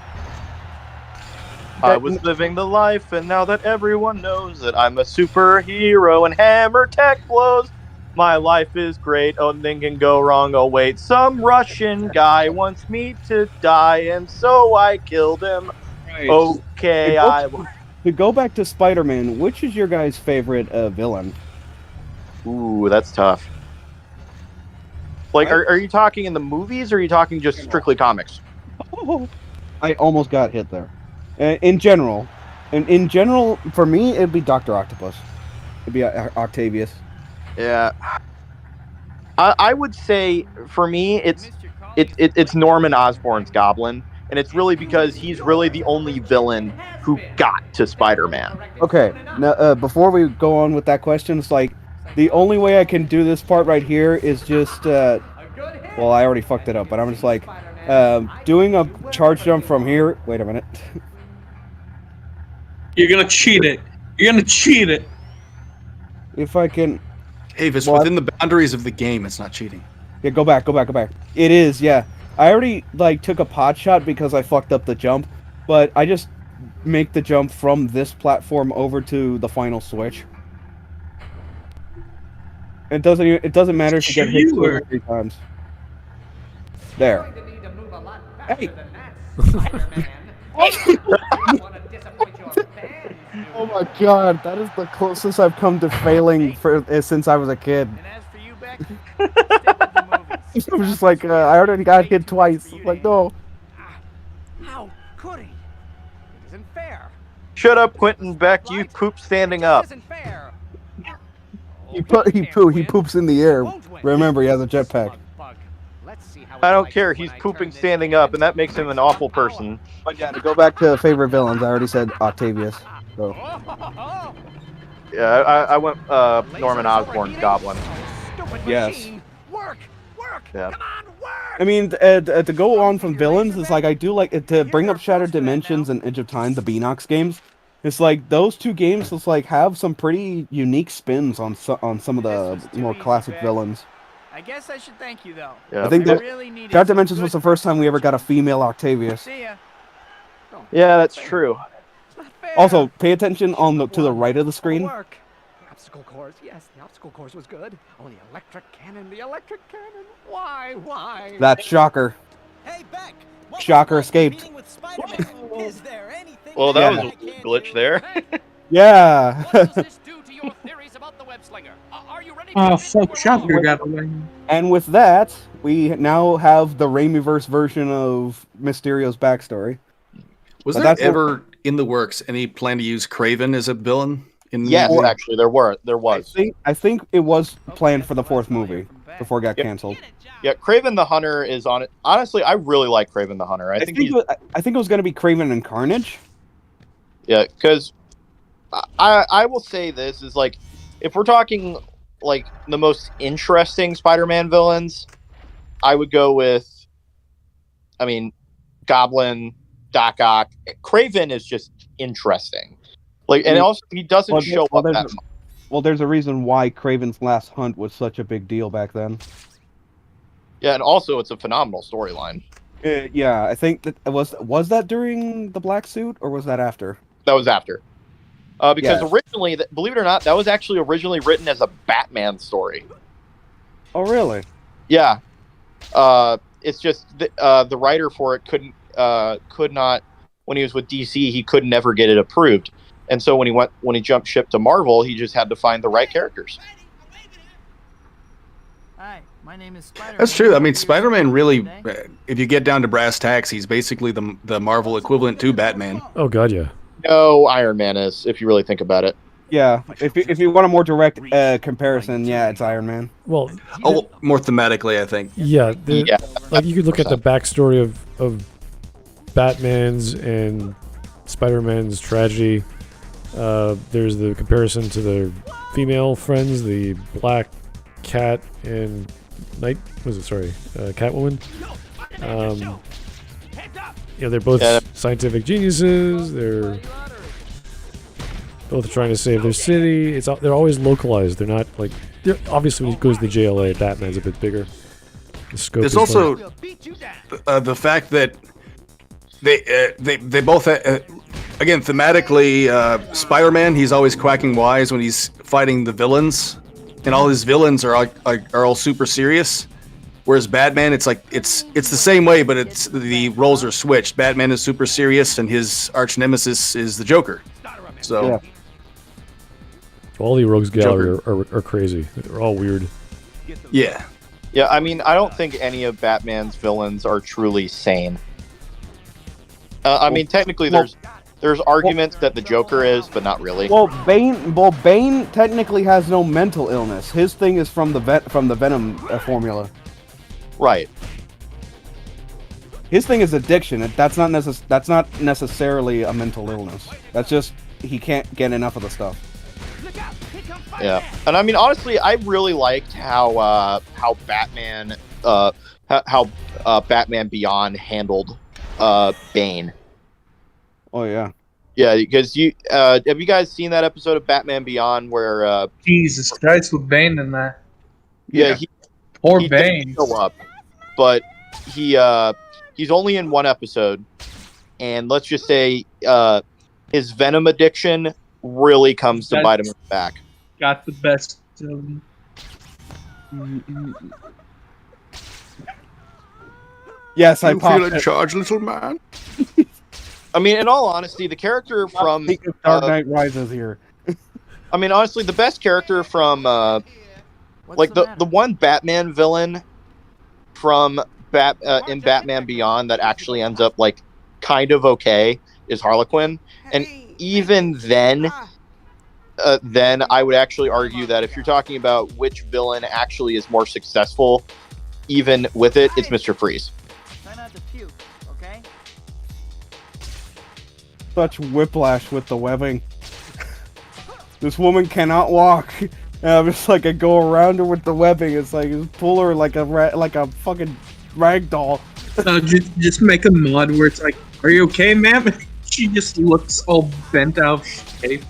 I was living the life, and now that everyone knows that I'm a superhero and hammer tech blows, my life is great. Oh, nothing can go wrong. Oh wait, some Russian guy wants me to die, and so I killed him. Right. Okay, to go back to Spider-Man, which is your guys' favorite villain? Ooh, that's tough. Like, are you talking in the movies, or are you talking just strictly comics? I almost got hit there. In general, for me, it'd be Dr. Octopus. It'd be Octavius. Yeah. I would say for me it's Norman Osborn's Goblin, and it's really because he's really the only villain who got to Spider-Man. Okay, now before we go on with that question, it's like the only way I can do this part right here is just well, I already fucked it up, but I'm just like doing a charge jump from here. Wait a minute. You're gonna cheat it. You're gonna cheat it. If I can. Hey, if it's within the boundaries of the game, it's not cheating. Yeah, go back. It is, yeah. I already like took a pot shot because I fucked up the jump, but I just make the jump from this platform over to the final switch. It doesn't matter if you get hit 2 or 3 times. There. Hey. Oh my god, that is the closest I've come to failing since I was a kid. I was just like, I already got hit twice. Like, no. How could he? It isn't fair. Shut up, Quentin Beck. You poop standing up. He poops in the air. Remember, he has a jetpack. I don't care. He's pooping standing up, and that makes him an awful person. But yeah, to go back to favorite villains, I already said Octavius. So. Yeah, I went Norman Osborn's Goblin. Yes. Yeah. I mean, to go on from villains, it's like I do like to bring up Shattered Dimensions and Edge of Time, the Beanox games. It's like those 2 games just like have some pretty unique spins on some of the more classic villains. I guess I should thank you though. Yeah. I think that Shattered Dimensions was the first time we ever got a female Octavius. See ya. Yeah, that's true. Also, pay attention to the right of the screen. Obstacle course, yes, the obstacle course was good. Oh, the electric cannon. Why? That's Shocker. Hey, Beck. Shocker escaped. Is there anything? Well, that was a glitch there. Yeah. Oh, fuck, Shocker got away. And with that, we now have the Raimiverse version of Mysterio's backstory. Was there ever in the works any plan to use Kraven as a villain? Yes, actually, there was. I think it was planned for the 4th movie before it got canceled. Yeah, Kraven the Hunter is on it. Honestly, I really like Kraven the Hunter. I think it was going to be Kraven and Carnage. Yeah, because I will say this is like, if we're talking like the most interesting Spider-Man villains, I would go with, I mean, Goblin, Doc Ock. Kraven is just interesting. Like, and also he doesn't show up that much. Well, there's a reason why Kraven's Last Hunt was such a big deal back then. Yeah, and also it's a phenomenal storyline. Yeah, I think that was that during the Black Suit or was that after? That was after. Because originally, believe it or not, that was actually originally written as a Batman story. Oh, really? Yeah. It's just the writer for it could not, when he was with DC, he could never get it approved. And so when he jumped ship to Marvel, he just had to find the right characters. Hi, my name is Spider-Man. That's true. I mean, Spider-Man really, if you get down to brass tacks, he's basically the Marvel equivalent to Batman. Oh god, yeah. No, Iron Man is, if you really think about it. Yeah, if you want a more direct comparison, yeah, it's Iron Man. Well, more thematically, I think. Yeah, like you could look at the backstory of Batman's and Spider-Man's tragedy. There's the comparison to their female friends, the Black Cat and Catwoman. They're both scientific geniuses. They're both trying to save their city. They're always localized. They're not like obviously when he goes to the JLA, Batman's a bit bigger. The scope. There's also the fact that they both again thematically Spider-Man. He's always quacking wise when he's fighting the villains, and all his villains are all super serious. Whereas Batman, it's the same way, but the roles are switched. Batman is super serious, and his arch nemesis is the Joker. So, all the Rogues Gallery are crazy. They're all weird. Yeah. Yeah, I mean, I don't think any of Batman's villains are truly sane. I mean, technically, there's There's arguments that the Joker is, but not really. Well, Bane technically has no mental illness. His thing is from the Venom formula. Right. His thing is addiction. That's not necessarily a mental illness. That's just he can't get enough of the stuff. Yeah, and I mean honestly, I really liked how Batman Batman Beyond handled Bane. Oh yeah. Yeah, because have you guys seen that episode of Batman Beyond where Jesus Christ with Bane in that? Yeah, Poor he Bane. doesn't show up, but he's only in one episode, and let's just say his Venom addiction really comes to bite him in the back. Got the best. Yes, I feel in charge, little man. I mean, in all honesty, the character from Dark Knight Rises here. I mean, honestly, the best character from like the one Batman villain from in Batman Beyond that actually ends up like kind of okay is Harlequin, and even then I would actually argue that if you're talking about which villain actually is more successful, even with it, it's Mr. Freeze. Try not to puke, okay? Such whiplash with the webbing. This woman cannot walk. And I'm just like, I go around her with the webbing. It's like, just pull her like a fucking rag doll. Just make a mod where it's like, are you okay, ma'am? She just looks all bent out of shape.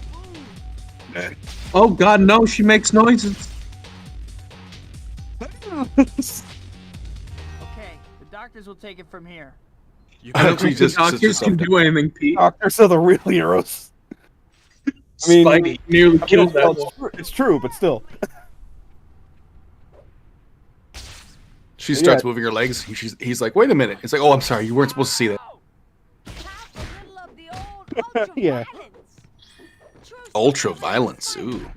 Oh god, no, she makes noises. Okay, the doctors will take it from here. I don't think the doctors can do anything, Pete. Doctors are the real heroes. I mean, Spidey nearly killed that one. It's true, but still. She starts moving her legs. He's like, wait a minute. It's like, oh, I'm sorry. You weren't supposed to see that. Yeah. Ultra violence. Ooh.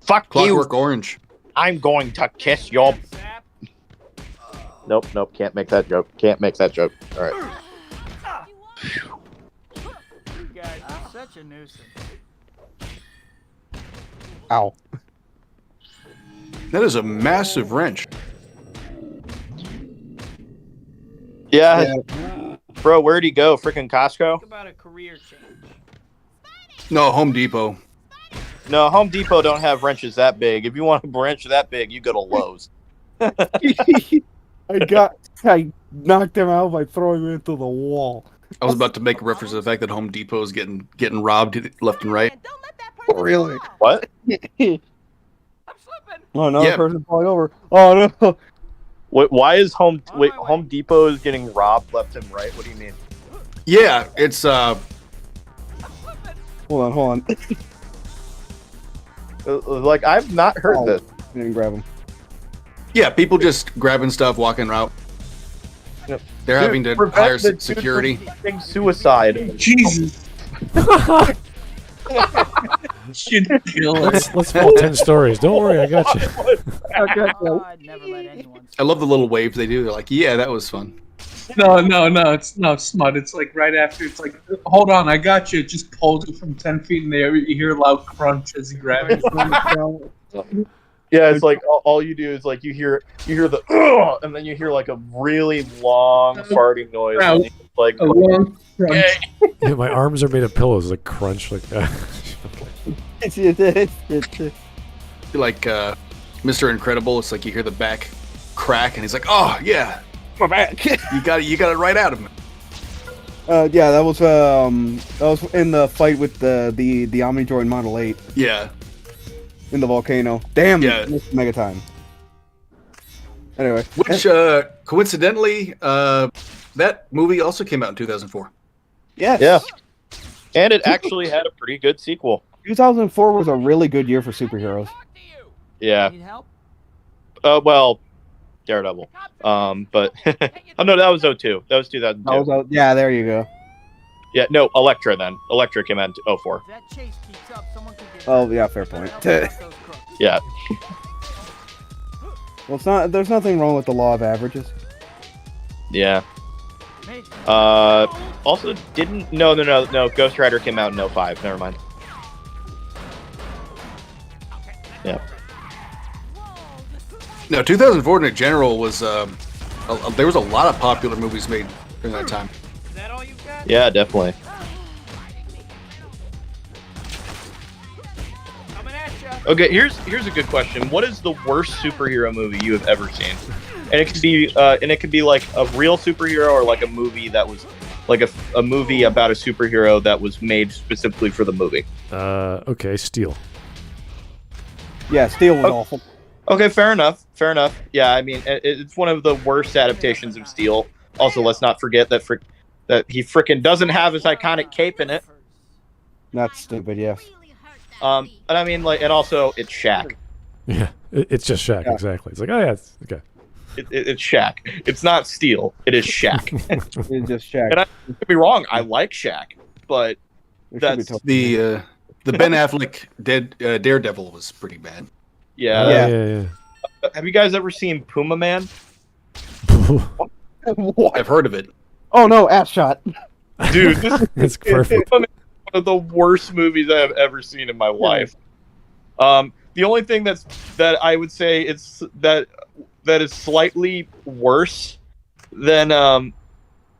Fuck Clockwork you. Orange. I'm going to kiss your... Nope, can't make that joke. All right. You guys are such a nuisance. Ow. That is a massive wrench. Yeah. Bro, where'd he go? Freaking Costco? Think about a career change. No, Home Depot. No, Home Depot don't have wrenches that big. If you want a wrench that big, you go to Lowe's. I knocked him out by throwing him into the wall. I was about to make a reference to the fact that Home Depot is getting robbed left and right. Really? What? Oh, another person falling over. Oh no. Why is Home Depot is getting robbed left and right? What do you mean? Yeah, it's Hold on. Like, I've not heard this. I didn't grab him. Yeah, people just grabbing stuff, walking out. Yep. They're having to hire security. Suicide. Jesus. Should kill it. Let's fall 10 stories. Don't worry, I got you. I'd never let anyone. I love the little wave they do. They're like, yeah, that was fun. No, it's not smut. It's like right after. It's like, hold on, I got you. It just pulls you from 10 feet in the air. You hear a loud crunch as you grab it. Yeah, it's like all you do is like you hear the and then you hear like a really long farting noise. And it's like a long crunch. Yeah, my arms are made of pillows, like crunch like that. Like Mr. Incredible, it's like you hear the back crack, and he's like, "Oh yeah, My back. you got it right out of him." Yeah, that was in the fight with the Omnidroid Model 8 Yeah. in the volcano. Damn, Yeah. mega time. Anyway, Which coincidentally, that movie also came out in 2004. yes. yeah, and it actually had a pretty good sequel. 2004 was a really good year for superheroes. Yeah. Need help? Well, Daredevil. But oh no, that was 2002. That was 2002. Yeah, there you go. Yeah, no, Elektra then. Elektra came out in 2004. If that chase keeps up, someone could get Oh yeah, fair point. Yeah. Well, it's not. There's nothing wrong with the law of averages. Yeah. Also didn't. No. Ghost Rider came out in 05. Never mind. Yeah. No, 2004 in general was there was a lot of popular movies made during that time. Yeah, definitely. Okay, here's a good question. What is the worst superhero movie you have ever seen? And it could be like a real superhero or like a movie that was like a movie about a superhero that was made specifically for the movie. Okay, Steel. Yeah, Steel was awful. Okay, fair enough. Yeah, I mean, it's one of the worst adaptations of Steel. Also, let's not forget that he frickin' doesn't have his iconic cape in it. That's stupid, yes. And I mean, like, and also it's Shaq. Yeah, it's just Shaq, exactly. It's like, oh yeah, it's okay. It's Shaq. It's not Steel. It is Shaq. It's just Shaq. And don't get me wrong, I like Shaq, but that's the Ben Affleck Daredevil was pretty bad. Yeah. Have you guys ever seen Puma Man? I've heard of it. Oh no, ass shot. Dude, That's perfect. Puma Man is one of the worst movies I have ever seen in my life. The only thing that I would say that is slightly worse than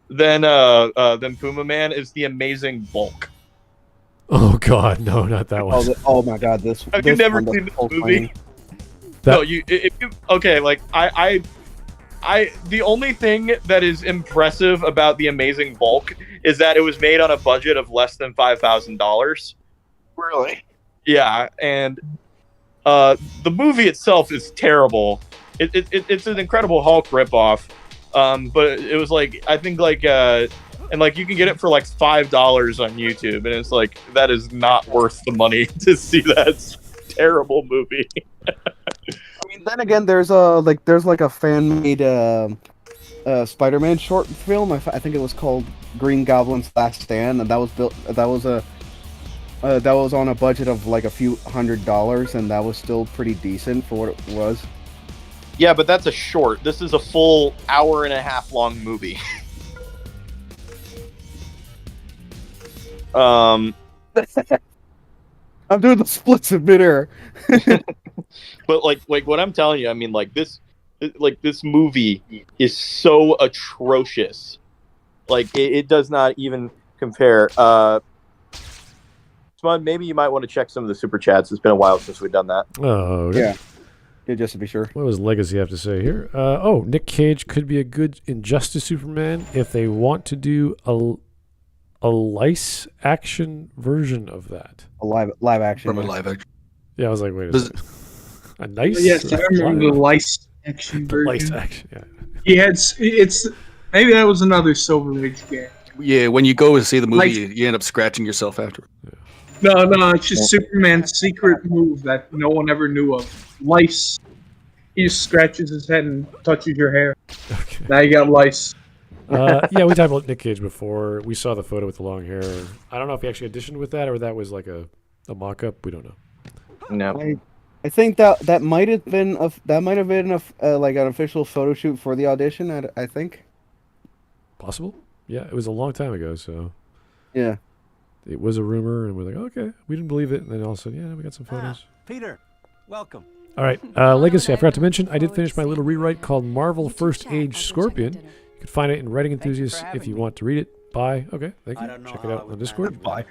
Puma Man is The Amazing Bulk. Oh God, no, not that one. Oh my God, this. Have you never seen this movie? No, okay, like I the only thing that is impressive about The Amazing Bulk is that it was made on a budget of less than $5,000. Really? Yeah, and the movie itself is terrible. It's an Incredible Hulk ripoff, but it was like I think like and like you can get it for like $5 on YouTube, and it's like that is not worth the money to see that terrible movie. I mean, then again, there's a fan-made Spider-Man short film. I think it was called Green Goblin's Last Stand, and that was on a budget of like a few $100s, and that was still pretty decent for what it was. Yeah, but that's a short. This is a full hour-and-a-half long movie. I'm doing the splits in midair. But like what I'm telling you, I mean, like this movie is so atrocious. Like it does not even compare. Smud, maybe you might want to check some of the super chats. It's been a while since we've done that. Oh, okay. Yeah, just to be sure. What does Legacy have to say here? Nick Cage could be a good Injustice Superman if they want to do a lice action version of that. A live action. From a live action. Yeah, I was like, wait a second. A nice? Yes, I remember the lice action version. Lice action, yeah. He had it's maybe that was another Silver Age game. Yeah, when you go to see the movie, you end up scratching yourself after. Yeah. No, it's just Superman's secret move that no one ever knew of. Lice. He just scratches his head and touches your hair. Okay. Now you got lice. Yeah, we talked about Nick Cage before. We saw the photo with the long hair. I don't know if he actually auditioned with that or that was like a mock-up. We don't know. No. I think that might have been like an official photo shoot for the audition. I think. Possible. Yeah, it was a long time ago, so. Yeah. It was a rumor, and we're like, okay, we didn't believe it, and then all of a sudden, yeah, we got some photos. Peter, welcome. All right, Legacy. I forgot to mention, I did finish my little rewrite called Marvel First Age Scorpion. You can find it in Writing Enthusiasts if you want to read it. Bye. Okay, thank you. Check it out on Discord. Bye.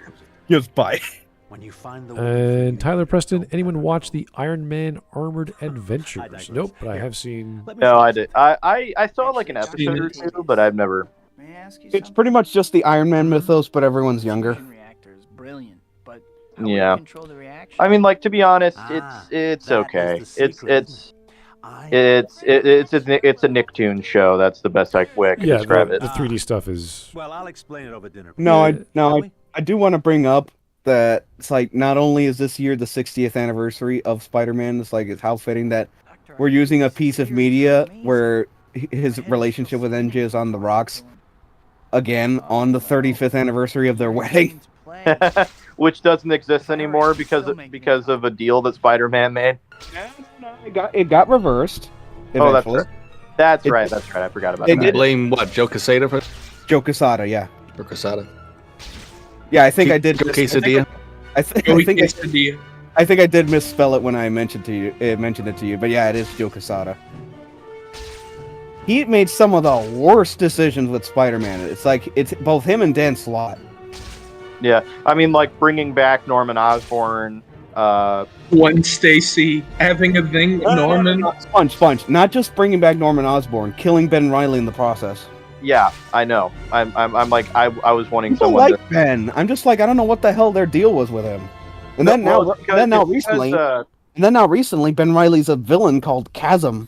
Yes, bye. When you find the And Tyler Preston, anyone watch the Iron Man Armored Adventures? Nope, but I have seen. No, I did. I saw like an episode or two, but I've never. It's pretty much just the Iron Man mythos, but everyone's younger. Brilliant, but yeah. I mean, like to be honest, it's okay. It's a Nicktoons show. That's the best way I can describe it. The 3D stuff is. Well, I'll explain it over dinner. I do want to bring up that it's like not only is this year the 60th anniversary of Spider-Man, it's how fitting that we're using a piece of media where his relationship with MJ is on the rocks again on the 35th anniversary of their wedding. Which doesn't exist anymore because of a deal that Spider-Man made. It got reversed. Eventually. Oh, that's right. I forgot about that. Blame what? Joe Quesada for? Joe Quesada, yeah. Or Quesada. Yeah, I think I did. Quesadilla. I think I did misspell it when I mentioned it to you, but yeah, it is Joe Quesada. He made some of the worst decisions with Spider-Man. It's both him and Dan Slott. Yeah, I mean, like bringing back Norman Osborn. Gwen Stacy having a thing with Norman. Sponge. Not just bringing back Norman Osborn, killing Ben Reilly in the process. Yeah, I know. I'm like I was wanting People someone like Ben. I'm just like, I don't know what the hell their deal was with him. And then now recently, Ben Reilly's a villain called Chasm.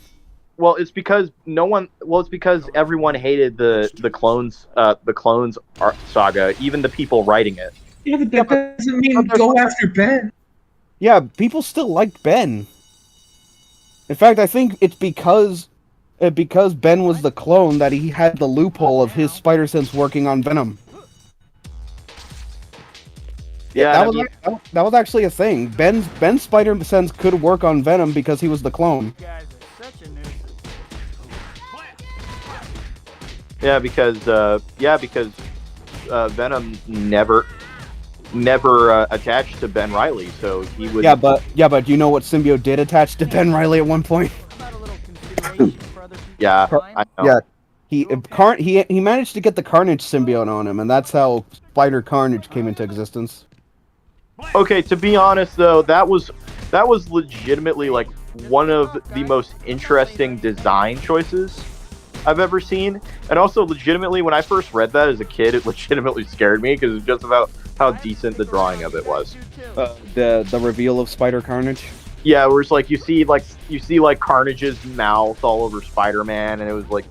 Well, it's because everyone hated the clones art saga, even the people writing it. Yeah, but that doesn't mean go after Ben. Yeah, people still like Ben. In fact, I think it's because Ben was the clone that he had the loophole of his spider sense working on Venom. Yeah, that was actually a thing. Ben's spider sense could work on Venom because he was the clone. Yeah, because Venom never attached to Ben Reilly, so he would. Yeah, but you know what symbiote did attach to Ben Reilly at one point? Yeah, I know. Yeah, he managed to get the Carnage symbiote on him, and that's how Spider Carnage came into existence. Okay, to be honest though, that was legitimately like one of the most interesting design choices I've ever seen, and also legitimately when I first read that as a kid, it legitimately scared me because it's just about how decent the drawing of it was. The reveal of Spider Carnage. Yeah, where it's like you see Carnage's mouth all over Spider-Man, and it was like,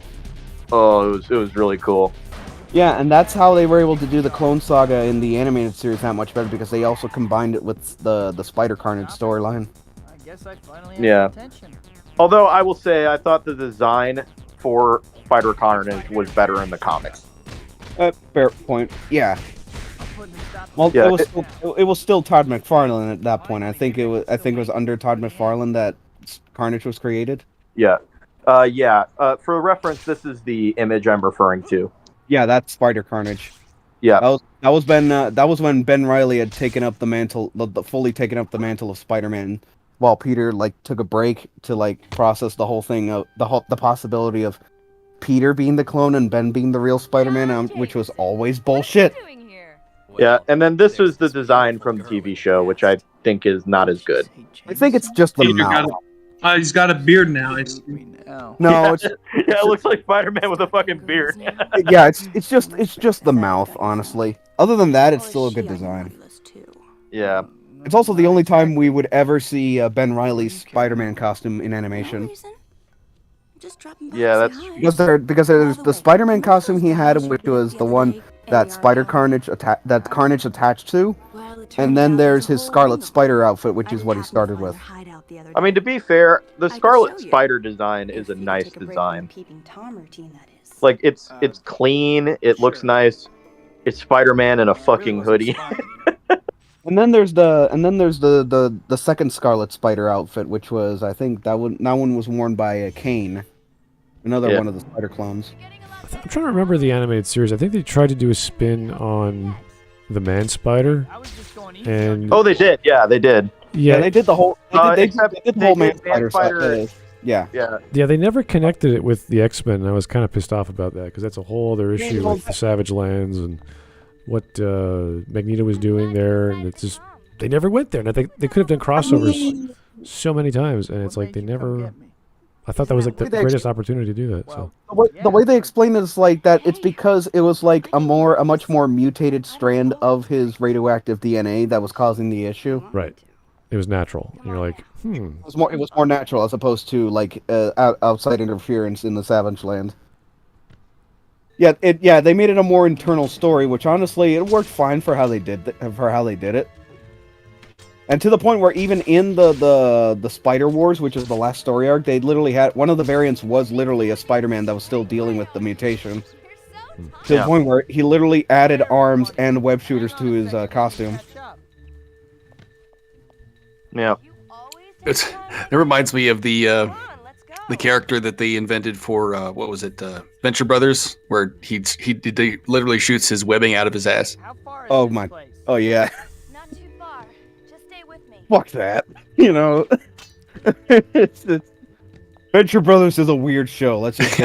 oh, it was really cool. Yeah, and that's how they were able to do the Clone Saga in the animated series that much better, because they also combined it with the Spider Carnage storyline. Yeah. Although I will say, I thought the design for Spider Carnage was better in the comics. Fair point. Yeah. Well, yeah, it was still Todd McFarlane at that point. I think it was under Todd McFarlane that Carnage was created. Yeah. For reference, this is the image I'm referring to. Yeah, that's Spider Carnage. Yeah. That was when Ben Reilly had taken up the mantle, fully taken up the mantle of Spider-Man, while Peter took a break to process the whole thing of the possibility of Peter being the clone and Ben being the real Spider-Man, which was always bullshit. Yeah, and then this was the design from the TV show, which I think is not as good. I think it's just the mouth. He's got a beard now. No, it looks like Spider-Man with a fucking beard. Yeah, it's just the mouth, honestly. Other than that, it's still a good design. Yeah. It's also the only time we would ever see Ben Reilly's Spider-Man costume in animation. Yeah, that's because there's the Spider-Man costume he had, which was the one that Carnage attached to, and then there's his Scarlet Spider outfit, which is what he started with. I mean, to be fair, the Scarlet Spider design is a nice design. Like it's clean, it looks nice. It's Spider-Man in a fucking hoodie. And then there's the second Scarlet Spider outfit, which was, I think that one was worn by Kane, another one of the Spider clones. I'm trying to remember the animated series. I think they tried to do a spin on the Man Spider. And oh, they did. Yeah, they did. Yeah, they did the whole. They did the whole Man Spider stuff. Yeah. They never connected it with the X-Men, and I was kind of pissed off about that because that's a whole other issue with the Savage Lands and what Magneto was doing there, and it's just they never went there. And they could have done crossovers so many times, and it's like they never. I thought that was the greatest opportunity to do that. So the way they explain it is that it's because it was a much more mutated strand of his radioactive DNA that was causing the issue. Right. It was natural. And you're like, It was more natural as opposed to outside interference in the Savage Land. Yeah, they made it a more internal story, which honestly it worked fine for how they did it. And to the point where even in the Spider Wars, which is the last story arc, they literally had one of the variants was literally a Spider-Man that was still dealing with the mutation. To the point where he literally added arms and web shooters to his costume. Yeah. It reminds me of the the character that they invented for what was it, Venture Brothers, where he literally shoots his webbing out of his ass. Oh my! Oh yeah. Not too far. Just stay with me. Fuck that. You know. it's Venture Brothers is a weird show. Let's just.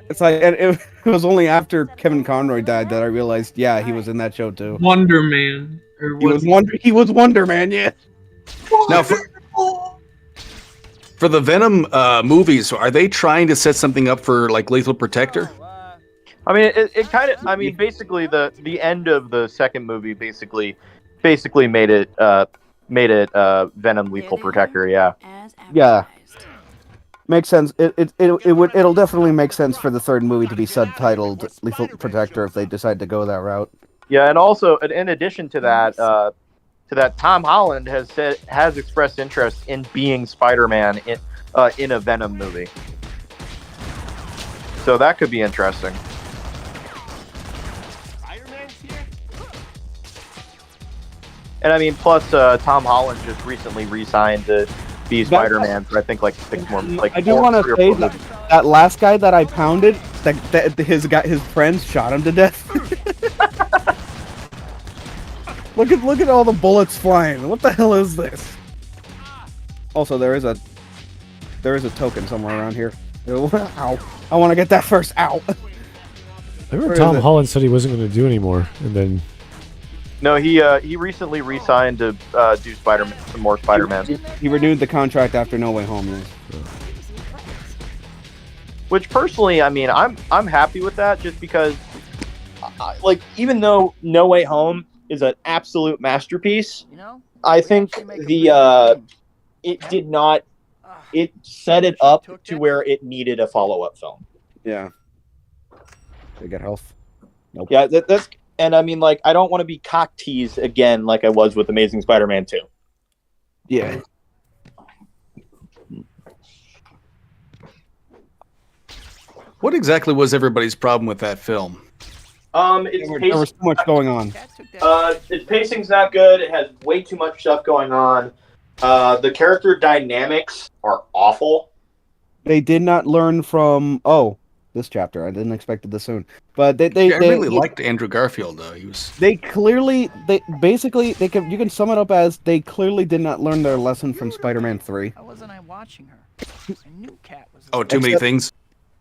It's like, and it was only after Kevin Conroy died that I realized, yeah, he was in that show too. Wonder Man. Or He was Wonder Man, yeah. Now, for the Venom movies, are they trying to set something up for like Lethal Protector? I mean, it kind of. I mean, basically, the end of the second movie basically made it Venom Lethal Protector. Yeah. Yeah. Makes sense. It'll definitely make sense for the third movie to be subtitled Lethal Protector if they decide to go that route. Yeah, and also in addition to that, Tom Holland has expressed interest in being Spider-Man in a Venom movie. So that could be interesting. And I mean, plus Tom Holland just recently re-signed to be Spider-Man for I think like 6 more. Like I do want to say that last guy that I pounded, that his friends shot him to death. Look at all the bullets flying. What the hell is this? Also, there is a token somewhere around here. Ow! I want to get that first. Ow! I remember Tom Holland said he wasn't going to do anymore, and then. No, he recently re-signed to do Spider-Man, some more Spider-Man. He renewed the contract after No Way Home. Yeah. Which personally, I mean, I'm happy with that, just because, like, even though No Way Home is an absolute masterpiece, I think it set it up to where it needed a follow-up film. Yeah. They get health. Nope. Yeah, that's. And I mean, like, I don't want to be cock teased again like I was with Amazing Spider-Man 2. Yeah. What exactly was everybody's problem with that film? There was so much going on. Its pacing's not good. It has way too much stuff going on. The character dynamics are awful. They did not learn from this chapter. I didn't expect it this soon. But I really liked Andrew Garfield though. You can sum it up as they clearly did not learn their lesson from Spider-Man 3. How wasn't I watching her? I knew Cat was. Oh, too many things.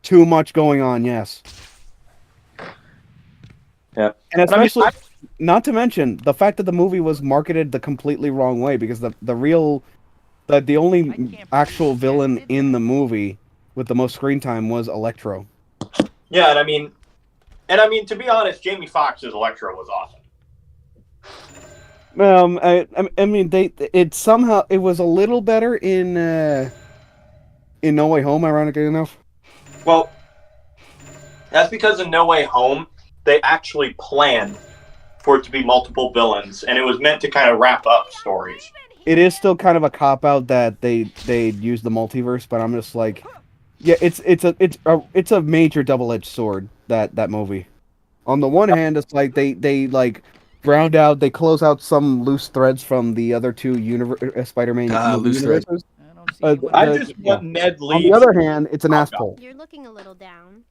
Too much going on. Yes. Yeah, and especially not to mention the fact that the movie was marketed the completely wrong way, because the only actual villain in the movie with the most screen time was Electro. Yeah, and I mean, to be honest, Jamie Foxx's Electro was awesome. I mean, it was a little better in No Way Home, ironically enough. Well, that's because in No Way Home, they actually planned for it to be multiple villains, and it was meant to kind of wrap up stories. It is still kind of a cop-out that they use the multiverse, but I'm just like, yeah, it's a major double-edged sword, that movie. On the one hand, it's like they like ground out, they close out some loose threads from the other two Spider-Man loose universes. I just want Ned Leeds. On the other hand, it's an asshole. You're looking a little down.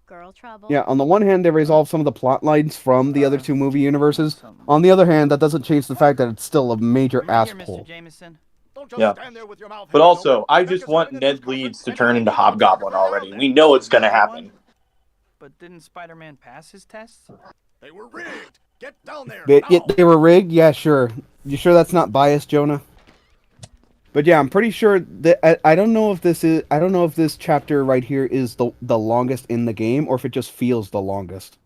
Girl trouble. Yeah, on the one hand, they resolve some of the plot lines from the other two movie universes. On the other hand, that doesn't change the fact that it's still a major asshole. Yeah. But also, I just want Ned Leeds to turn into Hobgoblin already. We know it's going to happen. But didn't Spider-Man pass his tests? They were rigged. Get down there. They were rigged? Yeah, sure. You sure that's not biased, Jonah? But yeah, I'm pretty sure that I don't know if this chapter right here is the longest in the game, or if it just feels the longest.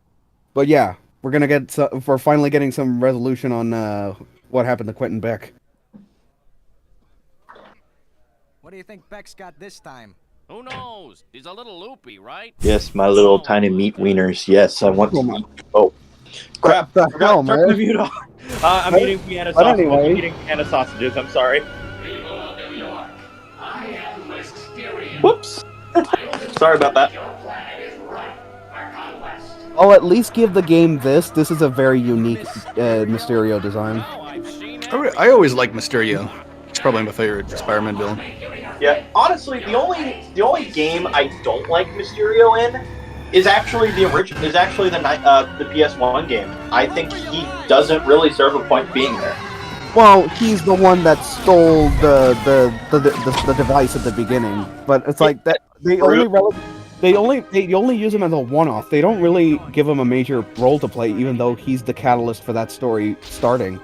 But yeah, we're finally getting some resolution on what happened to Quentin Beck. What do you think Beck's got this time? Who knows? He's a little loopy, right? Yes, my little tiny meat wieners. Yes, I want to. Oh, crap! What the hell, man? I'm eating Vienna sausages. Anyway. I'm eating Vienna sausages. I'm sorry. Whoops. Sorry about that. I'll at least give the game this. This is a very unique Mysterio design. I always like Mysterio. It's probably my favorite Spider-Man villain. Yeah, honestly, the only game I don't like Mysterio in is actually the original. Is actually the PS1 game. I think he doesn't really serve a point being there. Well, he's the one that stole the device at the beginning, but it's like that they only use him as a one-off. They don't really give him a major role to play, even though he's the catalyst for that story starting.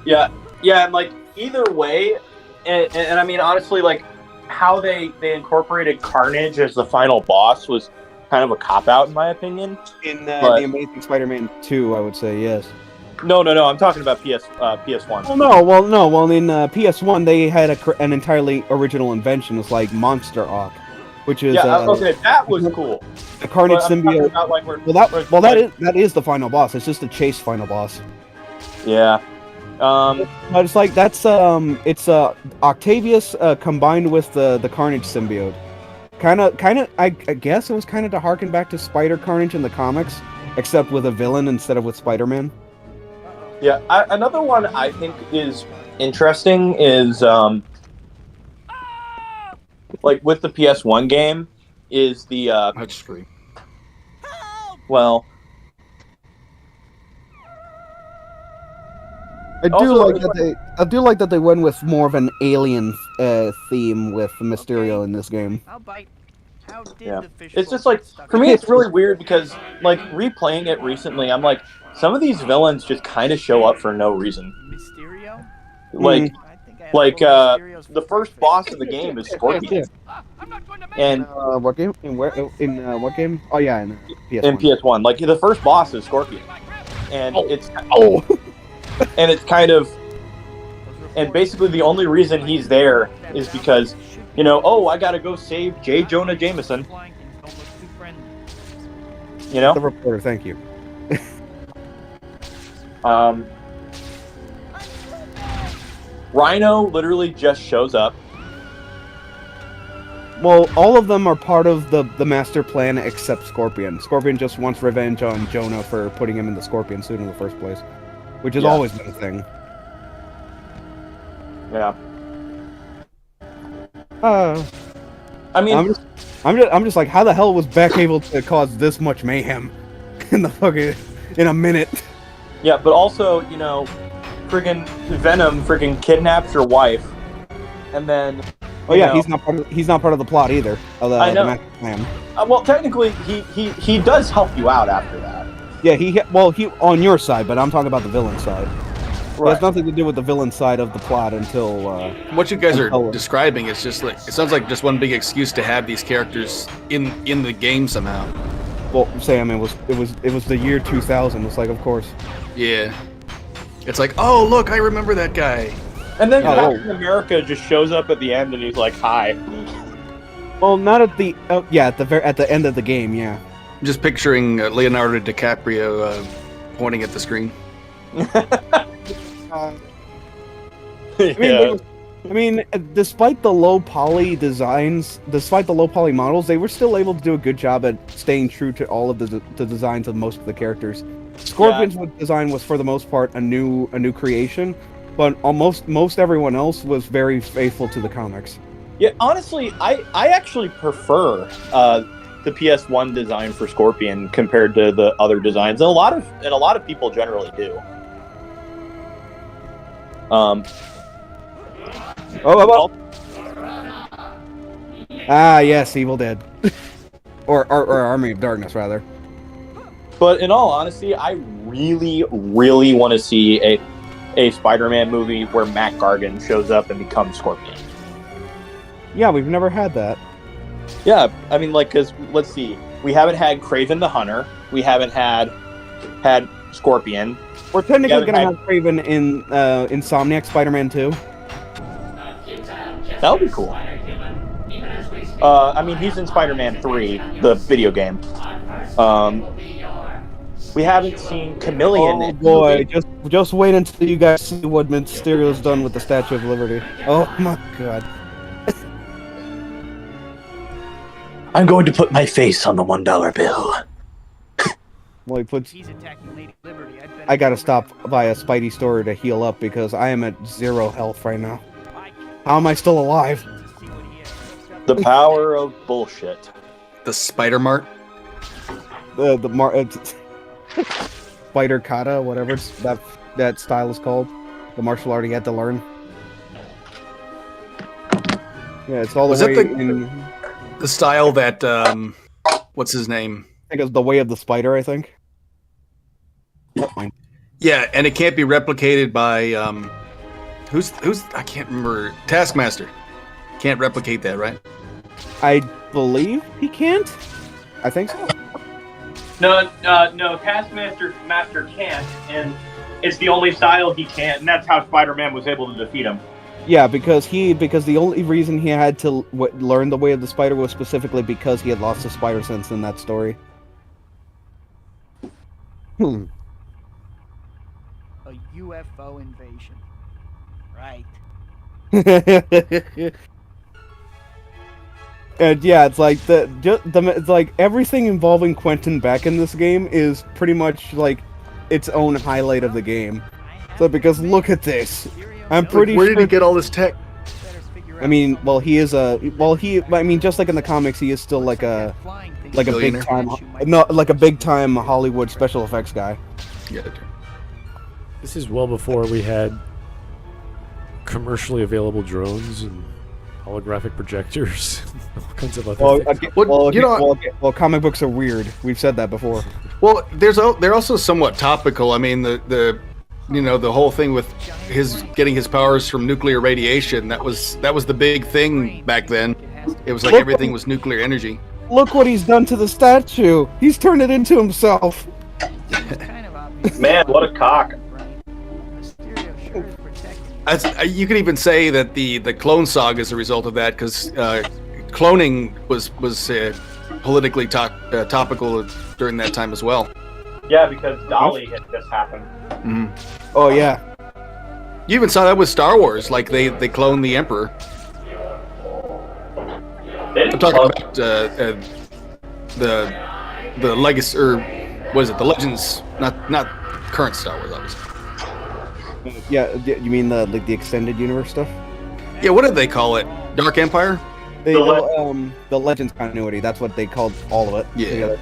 Yeah, and like either way, and I mean honestly, like how they incorporated Carnage as the final boss was kind of a cop-out in my opinion. In the Amazing Spider-Man 2, I would say yes. No, I'm talking about PS1. Well, in PS1 they had an entirely original invention. It's like Monster Hawk, which is okay, that was cool. The Carnage symbiote. About, like, that is the final boss. It's just a chase final boss. Yeah. But it's like that's it's Octavius combined with the Carnage symbiote. Kind of. I guess it was kind of to harken back to Spider Carnage in the comics, except with a villain instead of with Spider-Man. Yeah, another one I think is interesting is like with the PS1 game is the touchscreen. Well, I do like that they went with more of an alien theme with Mysterio in this game. Yeah, it's just like for me, it's really weird because like replaying it recently, I'm like, some of these villains just kind of show up for no reason. Mysterio? Like the first boss of the game is Scorpion. And what game? In what game? Oh yeah, in PS1. In PS1, like the first boss is Scorpion, and it's and it's kind of, and basically the only reason he's there is because, you know, I gotta go save J. Jonah Jameson. You know, the reporter. Thank you. Rhino literally just shows up. Well, all of them are part of the master plan except Scorpion. Scorpion just wants revenge on Jonah for putting him in the Scorpion suit in the first place, which has always been a thing. Yeah. I mean, I'm just like, how the hell was Beck able to cause this much mayhem in a minute? Yeah, but also, you know, friggin' Venom friggin' kidnaps your wife, and then. Oh yeah, he's not part of the plot either. Of the master plan. Well, technically, he does help you out after that. Yeah, he on your side, but I'm talking about the villain side. Right. It has nothing to do with the villain side of the plot until. What you guys are describing is just like, it sounds like just one big excuse to have these characters in the game somehow. Well, Sam, it was the year 2000. It's like, of course. Yeah. It's like, oh look, I remember that guy. And then Captain America just shows up at the end, and he's like, "Hi." Well, not at the at the end of the game, yeah. I'm just picturing Leonardo DiCaprio pointing at the screen. I mean, despite the low poly designs, despite the low poly models, they were still able to do a good job at staying true to all of the designs of most of the characters. Scorpion's design was for the most part a new creation, but almost most everyone else was very faithful to the comics. Yeah, honestly, I actually prefer the PS1 design for Scorpion compared to the other designs, and a lot of people generally do. Yes, Evil Dead, or Army of Darkness, rather. But in all honesty, I really, really want to see a Spider-Man movie where Matt Gargan shows up and becomes Scorpion. Yeah, we've never had that. Yeah, I mean, like, because let's see, we haven't had Kraven the Hunter, we haven't had Scorpion. We're technically gonna have Kraven in Insomniac Spider-Man 2. That would be cool. I mean, he's in Spider-Man 3, the video game. We haven't seen Chameleon. Oh boy, just wait until you guys see what Mysterio's done with the Statue of Liberty. Oh my god. I'm going to put my face on the $1 bill. Well, he puts. I gotta stop by a Spidey store to heal up because I am at 0 health right now. How am I still alive? The power of bullshit. The Spider Mart. Spider kata, whatever that style is called. The martial art he had to learn. Yeah, it's all the Was way that in. the style that what's his name? I think it's the way of the spider. I think. Yeah, and it can't be replicated by who's I can't remember. Taskmaster can't replicate that, right? I believe he can't. I think so. No, Taskmaster can't, and it's the only style he can't, and that's how Spider-Man was able to defeat him. Yeah, because the only reason he had to learn the way of the spider was specifically because he had lost his spider sense in that story. A UFO invasion. Right. And yeah, it's like it's like everything involving Quentin Beck in this game is pretty much like its own highlight of the game. So because look at this, I'm pretty Where sure. did he get all this tech? I mean, well, he is I mean, just like in the comics, he is still like a big time Hollywood special effects guy. Yeah. This is well before we had commercially available drones and holographic projectors, all kinds of other things. Well, comic books are weird. We've said that before. Well, they're also somewhat topical. I mean, the whole thing with his getting his powers from nuclear radiation, that was the big thing back then. It was like everything was nuclear energy. Look what he's done to the statue. He's turned it into himself. Man, what a cock. You could even say that the Clone Saga is a result of that, because cloning was politically topical during that time as well. Yeah, because Dolly had just happened. Mm-hmm. Oh yeah. You even saw that with Star Wars, like they cloned the Emperor. I'm talking about the legacy, or was it the Legends? Not current Star Wars, obviously. Yeah, you mean the extended universe stuff? Yeah, what did they call it? Dark Empire? The Legends continuity. That's what they called all of it. Yeah. Together.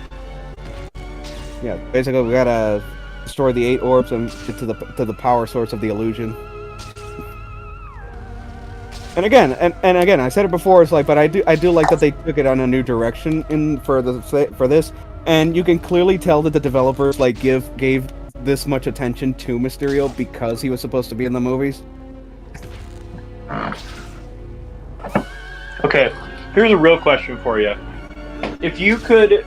Yeah, basically we gotta destroy the 8 orbs and get to the power source of the illusion. And again, I said it before. It's like, but I do like that they took it on a new direction for this, and you can clearly tell that the developers like gave this much attention to Mysterio because he was supposed to be in the movies. Okay, here's a real question for you. If you could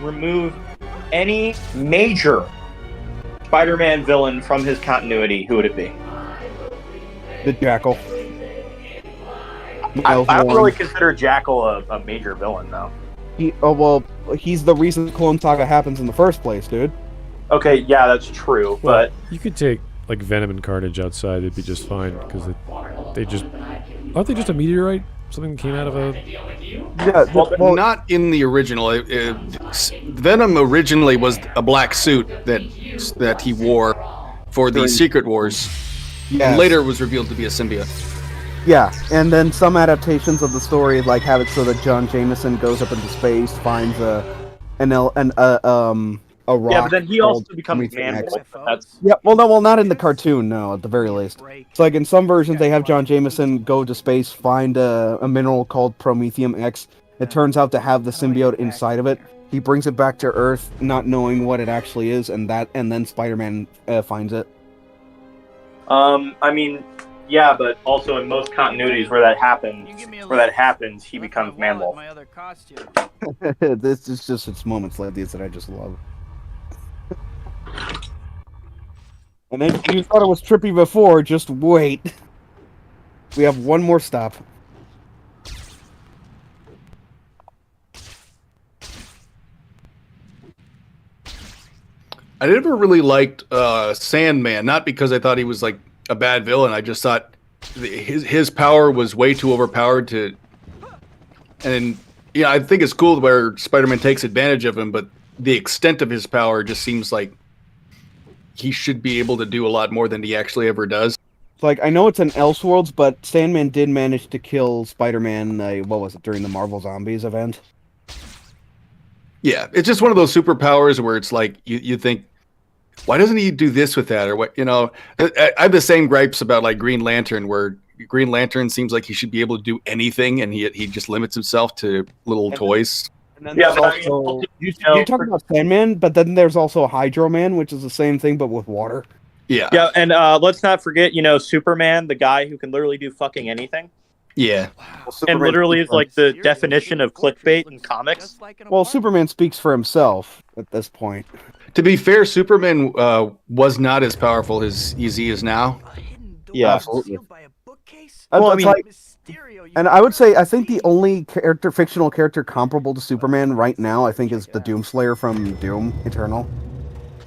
remove any major Spider-Man villain from his continuity, who would it be? The Jackal. I don't really consider Jackal a major villain, though. He's the reason Clone Saga happens in the first place, dude. Okay, yeah, that's true, but you could take like Venom and Carnage outside; it'd be just fine because they just aren't they just a meteorite? Something that came out of a well, not in the original. Venom originally was a black suit that he wore for the Secret Wars. Yes. And later it was revealed to be a symbiote. Yeah, and then some adaptations of the story like have it so that John Jameson goes up into space, finds a rock. Yeah, but then he also becomes Man-Wolf. Yeah, well, not in the cartoon, no, at the very least. It's like in some versions they have John Jameson go to space, find a mineral called Promethium X. It turns out to have the symbiote inside of it. He brings it back to Earth, not knowing what it actually is, and then Spider-Man finds it. I mean, yeah, but also in most continuities where that happens, he becomes Man-Wolf. This is just it's moments like these that I just love. And then you thought it was trippy before, just wait. We have one more stop. I never really liked Sandman, not because I thought he was like a bad villain. I just thought his power was way too overpowered to. And yeah, I think it's cool where Spider-Man takes advantage of him, but the extent of his power just seems like he should be able to do a lot more than he actually ever does. It's like, I know it's an Elseworlds, but Sandman did manage to kill Spider-Man, what was it, during the Marvel Zombies event? Yeah, it's just one of those superpowers where it's like, you think, why doesn't he do this with that? Or what, I have the same gripes about like Green Lantern, where Green Lantern seems like he should be able to do anything, and he just limits himself to little toys. And then there's also, you talk about Sandman, but then there's also Hydro Man, which is the same thing, but with water. Yeah. Yeah, and let's not forget, Superman, the guy who can literally do fucking anything. Yeah. Well, And literally is like the definition of clickbait in comics. Well, Superman speaks for himself at this point. To be fair, Superman was not as powerful as he is now. Yeah, absolutely. Well, I mean, and I would say, I think the only fictional character comparable to Superman right now, I think, is the Doomslayer from Doom Eternal.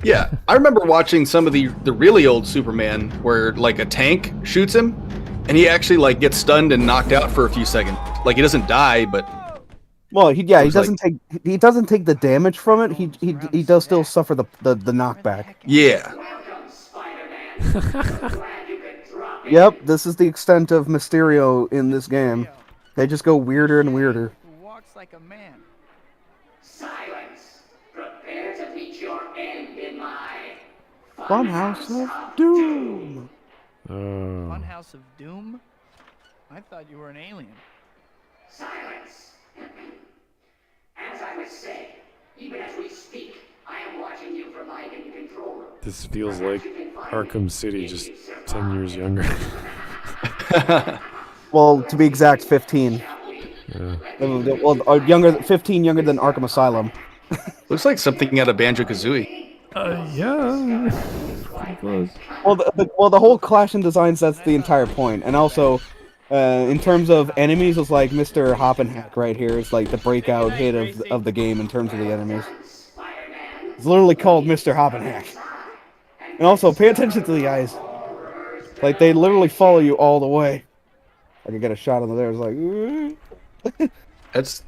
Yeah, I remember watching some of the really old Superman where like a tank shoots him, and he actually like gets stunned and knocked out for a few seconds. Like he doesn't die, but he doesn't take the damage from it. He does still suffer the knockback. Yeah. Yep, this is the extent of Mysterio in this game. They just go weirder and weirder. Who walks like a man. Silence. Prepare to meet your end in my Funhouse of Doom. Funhouse of Doom? I thought you were an alien. Silence. As I was saying, even as we speak, I am watching you from my hidden control room. This feels like Arkham City, just 10 years younger. Well, to be exact, 15. Yeah. Well, 15 younger than Arkham Asylum. Looks like something out of Banjo-Kazooie. Yeah. Pretty close. Well, the whole clash in designs, that's the entire point. And also, in terms of enemies, it's like Mr. Hop and Hack right here. It's like the breakout hit of the game in terms of the enemies. It's literally called Mr. Hop and Hack. And also, pay attention to the eyes. Like, they literally follow you all the way. I could get a shot on there. It's like... That's...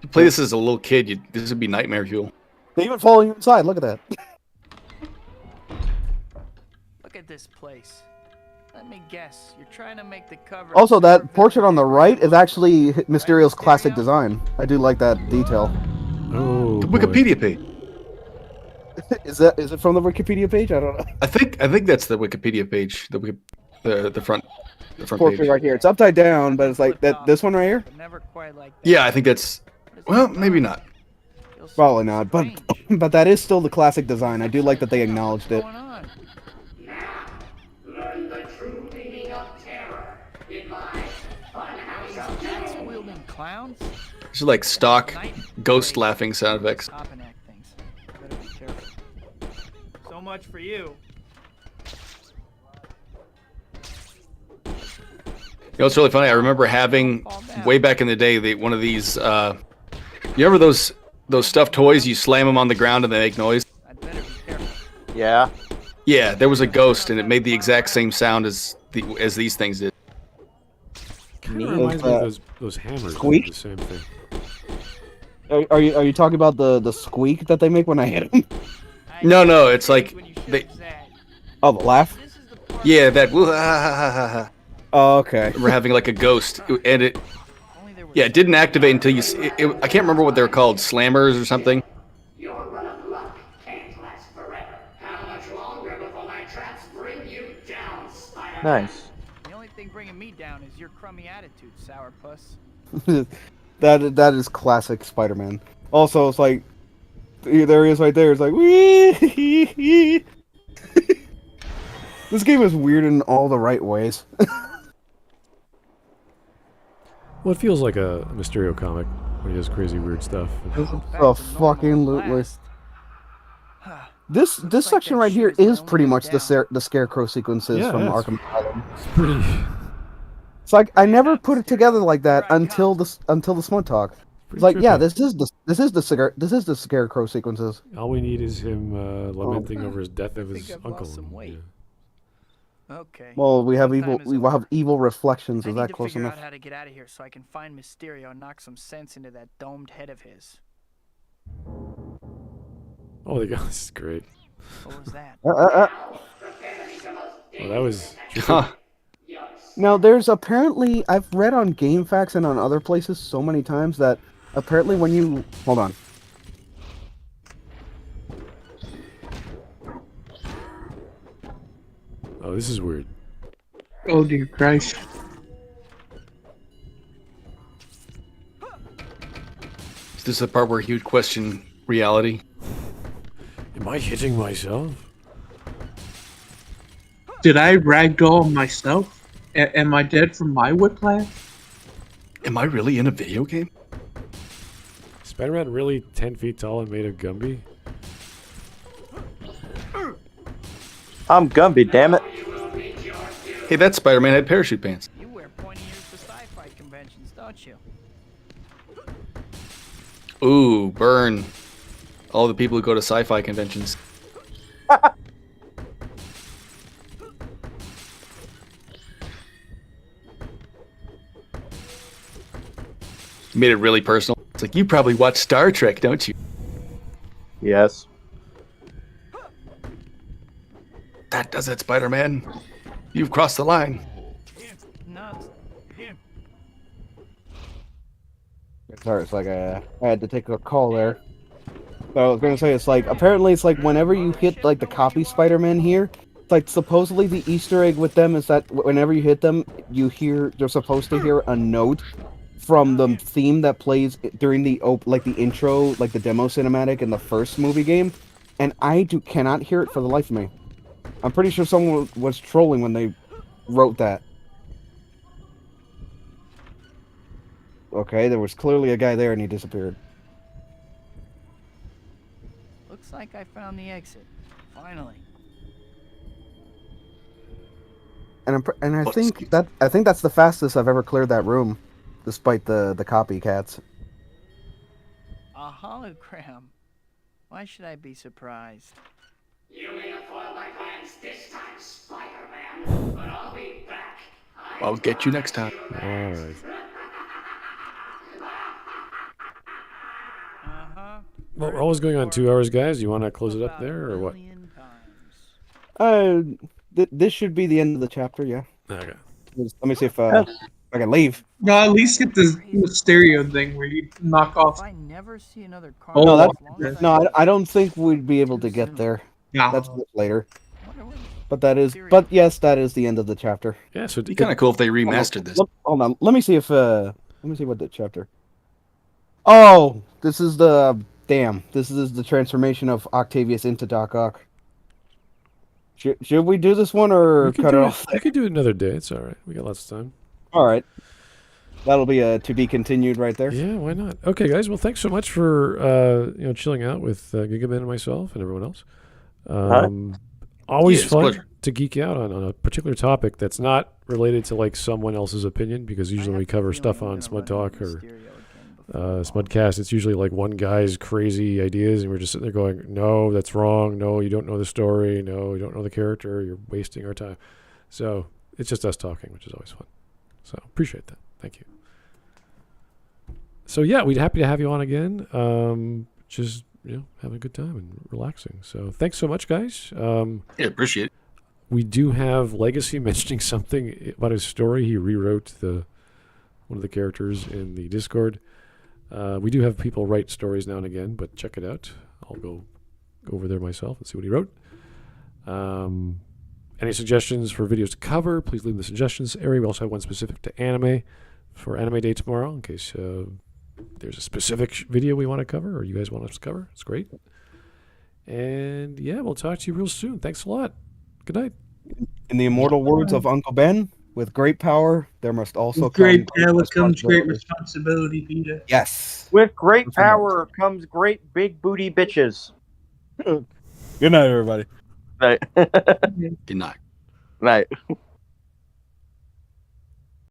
You play this as a little kid, this would be nightmare fuel. They even follow you inside. Look at that. Look at this place. Let me guess. You're trying to make the cover... Also, that portrait on the right is actually Mysterio's classic design. I do like that detail. Oh, the Wikipedia page. Is it from the Wikipedia page? I don't know. I think that's the Wikipedia page. The front portrait page. right here. It's upside down, but it's like that. This one right here. Yeah, I think that's. Well, maybe not. Probably not, but that is still the classic design. I do like that they acknowledged it. Learn the true meaning of terror in my funhouse of doom. Wielding clowns? These are like stock ghost laughing sound effects. Better be careful. So much for you. You know, it's really funny. I remember having way back in the day one of these. You remember those stuffed toys? You slam them on the ground and they make noise. Yeah. Yeah, there was a ghost and it made the exact same sound as these things did. Kind of reminds me of those hammers. Squeak? The same thing. Are you talking about the squeak that they make when I hit them? No, it's like they. Oh, the laugh. Yeah, that. Oh, okay. We're having like a ghost, and it. Yeah, it didn't activate until you. I can't remember what they're called, slammers or something. Your run of luck can't last forever. How much longer before my traps bring you down, Spider-Man? Nice. The only thing bringing me down is your crummy attitude, sourpuss. that is classic Spider-Man. Also, it's like there he is right there. It's like wee. This game is weird in all the right ways. Well, it feels like a Mysterio comic when he does crazy weird stuff. Oh, fucking lootless. This section right here is pretty much the Scarecrow sequences from Arkham Asylum. It's pretty. It's like I never put it together like that until the Smudtalk. It's like, yeah, this is the Scarecrow sequences. All we need is him lamenting over his death of his uncle. Okay. Well, we have evil reflections. Is that close enough? I need to figure out how to get out of here so I can find Mysterio and knock some sense into that domed head of his. Oh, this is great. What was that? Oh, that was. Now, there's apparently, I've read on GameFAQs and on other places so many times that apparently when you... Hold on. Oh, this is weird. Oh dear Christ. Is this the part where he would question reality? Am I hitting myself? Did I ragdoll myself? Am I dead from my whiplash? Am I really in a video game? Spider-Man really 10 feet tall and made of Gumby? I'm Gumby, damn it. Hey, that Spider-Man had parachute pants. You wear pointy ears to sci-fi conventions, don't you? Ooh, burn. All the people who go to sci-fi conventions. Made it really personal. It's like, you probably watch Star Trek, don't you? Yes. That does it, Spider-Man. You've crossed the line. Nuts. Sorry, it's like I had to take a call there. But I was going to say, it's like, apparently it's like whenever you hit like the copy Spider-Man here, it's like supposedly the Easter egg with them is that whenever you hit them, you're supposed to hear a note from the theme that plays during the intro, like the demo cinematic in the first movie game, and I cannot hear it for the life of me. I'm pretty sure someone was trolling when they wrote that. Okay, there was clearly a guy there and he disappeared. Looks like I found the exit. Finally. And I think that's the fastest I've ever cleared that room, despite the copycats. A hologram. Why should I be surprised? You may have foiled my plans this time, Spider-Man, but I'll be back. I'll get you next time. Alright. Well, we're always going on 2 hours, guys. You want to close it up there, or what? This should be the end of the chapter, yeah. Okay. Let me see if I can leave. No, at least get the stereo thing where you knock off. If I never see another car, No, I don't think we'd be able to get there. No. That's later. But yes, that is the end of the chapter. Yeah, so It'd be kind of cool if they remastered this. Hold on, let me see what the chapter. Oh, this is the transformation of Octavius into Doc Ock. Should we do this one or cut it off? We could do it another day. It's all right. We got lots of time. All right. That'll be to be continued right there. Yeah, why not? Okay, guys. Well, thanks so much for chilling out with Gingaman and myself and everyone else. Always fun to geek out on a particular topic that's not related to like someone else's opinion, because usually when we cover stuff on Smudtalk or Smudcast, it's usually like one guy's crazy ideas, and we're just sitting there going, no, that's wrong. No, you don't know the story. No, you don't know the character. You're wasting our time. So it's just us talking, which is always fun. So appreciate that. Thank you. So yeah, we'd happy to have you on again. Just having a good time and relaxing. So thanks so much, guys. Yeah, appreciate it. We do have Legacy mentioning something about his story. He rewrote one of the characters in the Discord. We do have people write stories now and again, but check it out. I'll go over there myself and see what he wrote. Any suggestions for videos to cover, please leave in the suggestions area. We also have one specific to anime for Anime Day tomorrow, in case there's a specific video we want to cover or you guys want us to cover. It's great. And yeah, we'll talk to you real soon. Thanks a lot. Good night. In the immortal words of Uncle Ben, with great power, there must also With great power comes great responsibility, Peter. Yes. With great power comes great big booty bitches. Good night, everybody. Night. Good night. Night.